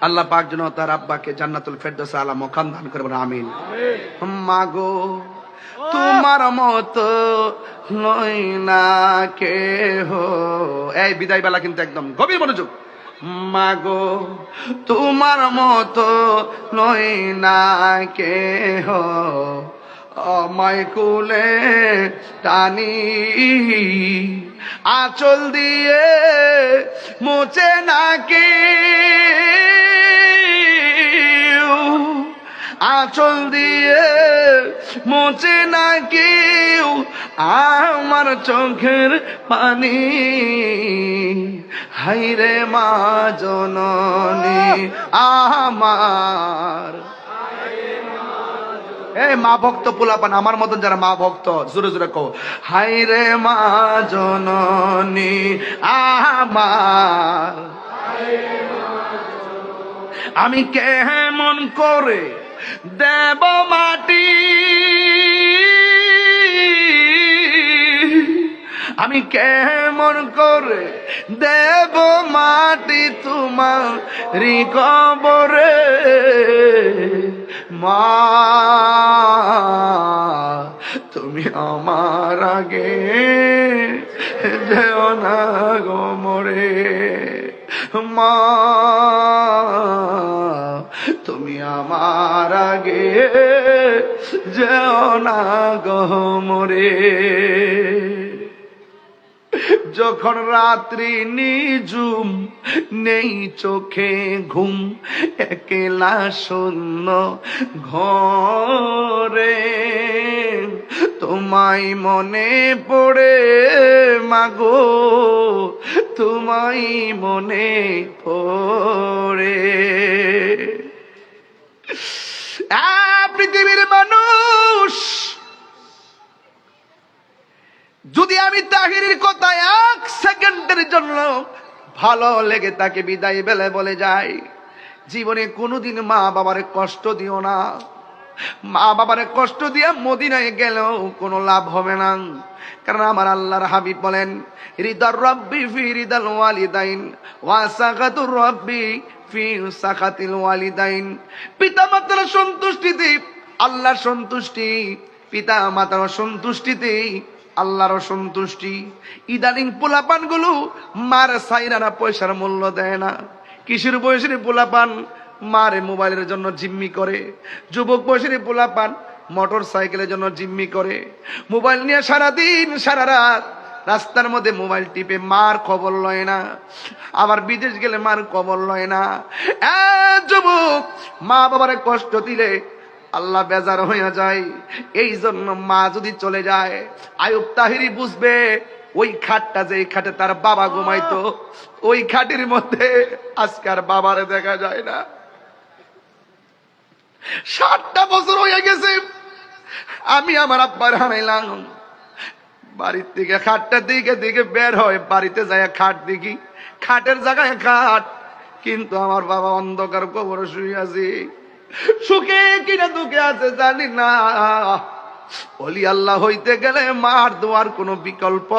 আল্লাহ পাক যেন তার আব্বাকে জান্নাতুল ফেরদৌস আলা মাকাম দান করবেন, আমিন। মাগো তোমার মতো নই না কেহ। এই বিদায় বেলা কিন্তু একদম গভীর মনোযোগ। মাগো তোমার মতো নই না কেহ, আমায় কুলে টানি আঁচল দিয়ে মুছে নাকি, আঁচল দিয়ে মুছে না কেউ আমার চোখের পানি, হাইরে মা জননী আমার। এই মা ভক্ত পোলাপান আমার মতন যারা মা ভক্ত, জোরে জোরে কও, হাইরে মা জননী আমার। আমি কেমন করে দেব মাটি, আমি কেমন করে দেব মাটি তোমারি কবরে, মা তুমি আমার আগে যেও না গো মরে, মা তুমি আমার আগে যেও না গো মরে। যখন রাত্রি নিঝুম, নেই চোখে ঘুম, একলা শূন্য ঘরে, তোমায় মনে পড়ে মাগো, তোমায় মনে পড়ে। পৃথিবীর মানুষ, যদি আমি তাহিরের কথা এক সেকেন্ডের জন্য ভালো লেগে তাকে বিদায় বেলে বলে যাই, জীবনে কোনোদিন মা বাবারে কষ্ট দিও না। মা বাবারে কষ্ট দিয়া মদিনায় গেলেও কোনো লাভ হবে না। কারণ আমার আল্লাহর হাবিব বলেন, রিদার রব্বি ফি রিদাল ওয়ালিদাইন ওয়া সাখাতুর রব্বি ফি সাখাতিল ওয়ালিদাইন। পিতা মাতার সন্তুষ্টিতে আল্লাহর সন্তুষ্টি, পিতা মাতার সন্তুষ্টিতে আল্লাহর সন্তুষ্টি। ইদানিং পোলাপান গুলো মার সাইরানা পয়সার মূল্য দেয় না। কিশোর বয়সের পোলাপান মারে মোবাইলের জন্য জিম্মি করে, যুবক বয়সের পোলাপান মোটর সাইকেলের জন্য জিম্মি করে, মোবাইল নিয়ে সারাদিন সারা রাত রাস্তার মধ্যে মোবাইল টিপে, মার খবর লয় না। আবার বিদেশ গেলে মার খবর লয় না। যুবক, মা বাবারে কষ্ট দিলে আল্লাহ বেজার হইয়া যায়। এই জন্য মা যদি চলে যায়, আয়ুব তাহিরি বুঝবে ওই খাটটা যে খাটে তার বাবা ঘুমাইতো, ওই খাটের মধ্যে আজকে আর বাবারে দেখা যায় না। 60টা বছর হয়ে গেছে আমি আমার আব্বার হারাইলাম। বাড়ির থেকে খাটটা দিকে দিকে বের হয়, বাড়িতে যায় খাট দেখি, খাটের জায়গায় খাট, কিন্তু আমার বাবা অন্ধকার কবরে শুয়ে আছে। সুখে কিনা দুঃখে আছে জানি না। ওলি আল্লাহ হইতে গেলে মার দোয়ার কোনো বিকল্প।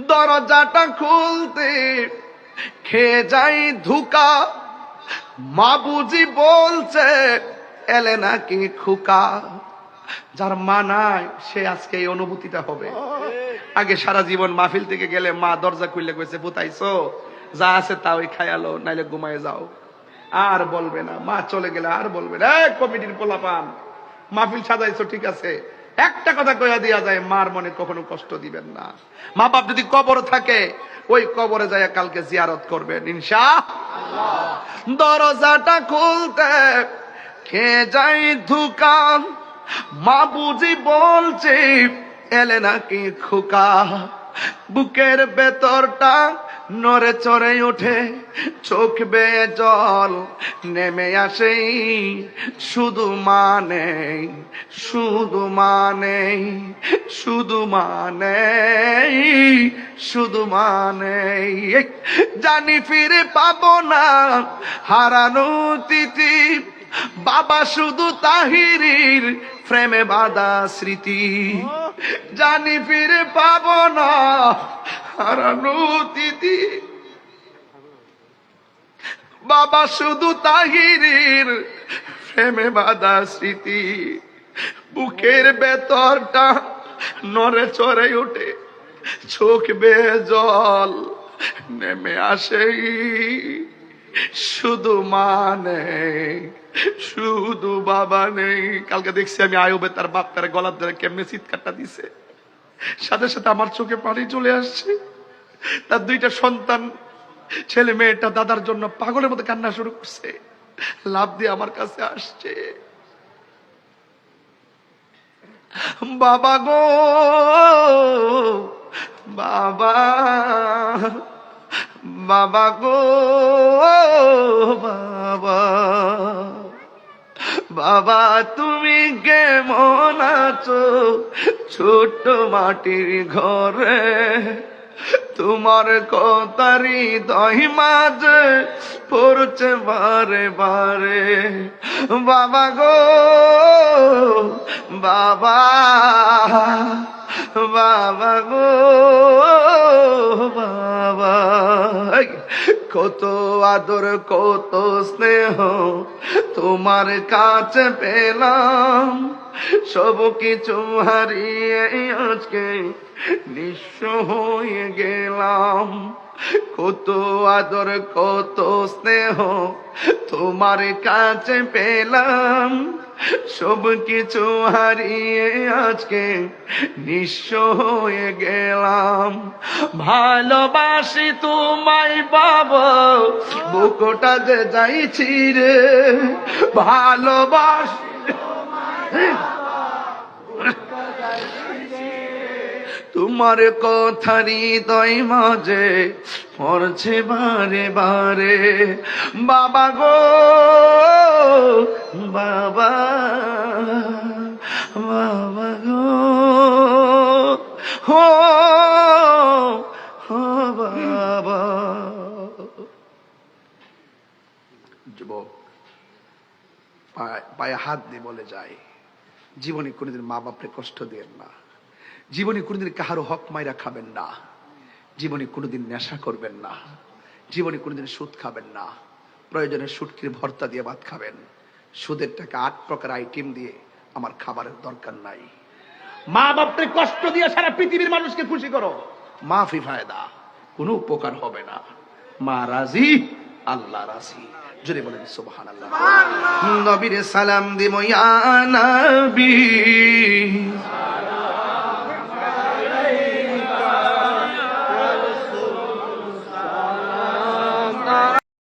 দরজাটা খুলতে খেয়ে যাই ধুকা, মা বুঝি বলছে এলে নাকি খুকা। যার মা নাই সে আজকে এই অনুভূতিটা হবে। আগে সারা জীবন মাহফিল থেকে গেলে মা দরজা খুললে কইছে, পুতাইছো যা আছে তা ওই খায়ালো, নাইলে ঘুমায় যাও, আর বলবে না। মা চলে গেলে আর বলবে না, কমিটির পোলাপান মাহফিল সাজাইছো ঠিক আছে, একটা কথা কইয়া দিয়া যায়, মার মনে কখনো কষ্ট দিবেন না। মা বাপ যদি কবর থাকে, ওই কবরে যায় কালকে জিয়ারত করবেন ইনশাআল্লাহ। দরজাটা খুলতে খেয়ে যাই ধুকা, মা বুঝি বলছে এলে নাকি খোকা। বুকের ভেতরটা নড়ে চড়ে ওঠে, চোখ বেয়ে জল নেমে আসে, শুধু মানে শুধু মানে শুধু মানে শুধু মানে জানি ফিরে পাবো না হারানো তিথি, বাবা শুধু তাহিরির প্রেমে বাঁধা স্মৃতি। জানি ফিরে পাবো না হারানো তিথি, বাবা শুধু তাহিরির প্রেমে বাঁধা স্মৃতি। বুকের ভেতরটা নড়ে চড়ে ওঠে, চোখ বেয়ে জল নেমে আসে, শুধু মানে শুধু বাবা নেই। কালকে দেখছি আমি আয়ুবে তার বাপ তার গলাপ ধরে কেমনে চিৎকারটা দিছে, সাথে সাথে আমার চোখে পানি চলে আসছে। তার 2টা সন্তান, ছেলে মেয়েটা দাদার জন্য পাগলের মতো কান্না শুরু করছে, লাভ দিয়ে আমার কাছে আসছে। বাবা গো বাবা, বাবা গো বাবা, বাবা তুমি কেমন আছো ছোট্ট মাটির ঘরে, তোমার কথারি দহি মাঝে পড়ছে বারে বারে। বাবা গো বাবা, বাবা গো বাবা, কত আদর কত স্নেহ তোমার কাছে পেলাম, সব কিছু হারিয়ে আজকে নিঃস্ব হয়ে গেলাম। কত আদর কত স্নেহ তোমার কাছে পেলাম, সব কিছু হারিয়ে আজকে নিঃস্ব হয়ে গেলাম। ভালোবাসি তোমায় বাবা, বুকটা যে যাইছি রে, ভালোবাসি তোমার কথারি হৃদয় মাঝে পড়ছে বারে বারে। বাবা গো বাবা, বাবা গো হো বাবা। যুবক পায়ে হাত দিয়ে বলে যায়, জীবনে কোনোদিন মা বাপরে কষ্ট দেন না, জীবনে কোনোদিন কাহারো হক মাইরা খাবেন না, জীবনে কোনোদিন নেশা করবেন না, জীবনে কোনোদিন সুদ খাবেন না। প্রয়োজনে শুটকির ভর্তা দিয়ে ভাত খাবেন, সুদের টাকা 8 প্রকার আইটেম দিয়ে আমার খাবারের দরকার নাই। মা বাপরে কষ্ট দিয়ে সারা পৃথিবীর মানুষকে খুশি করো, মাফি ফায়দা, কোনো উপকার হবে না। মা রাজি আল্লাহ রাজি। জোরে বলেন সুবহানাল্লাহ। নবীর সালাম দিমো ইয়া নবী।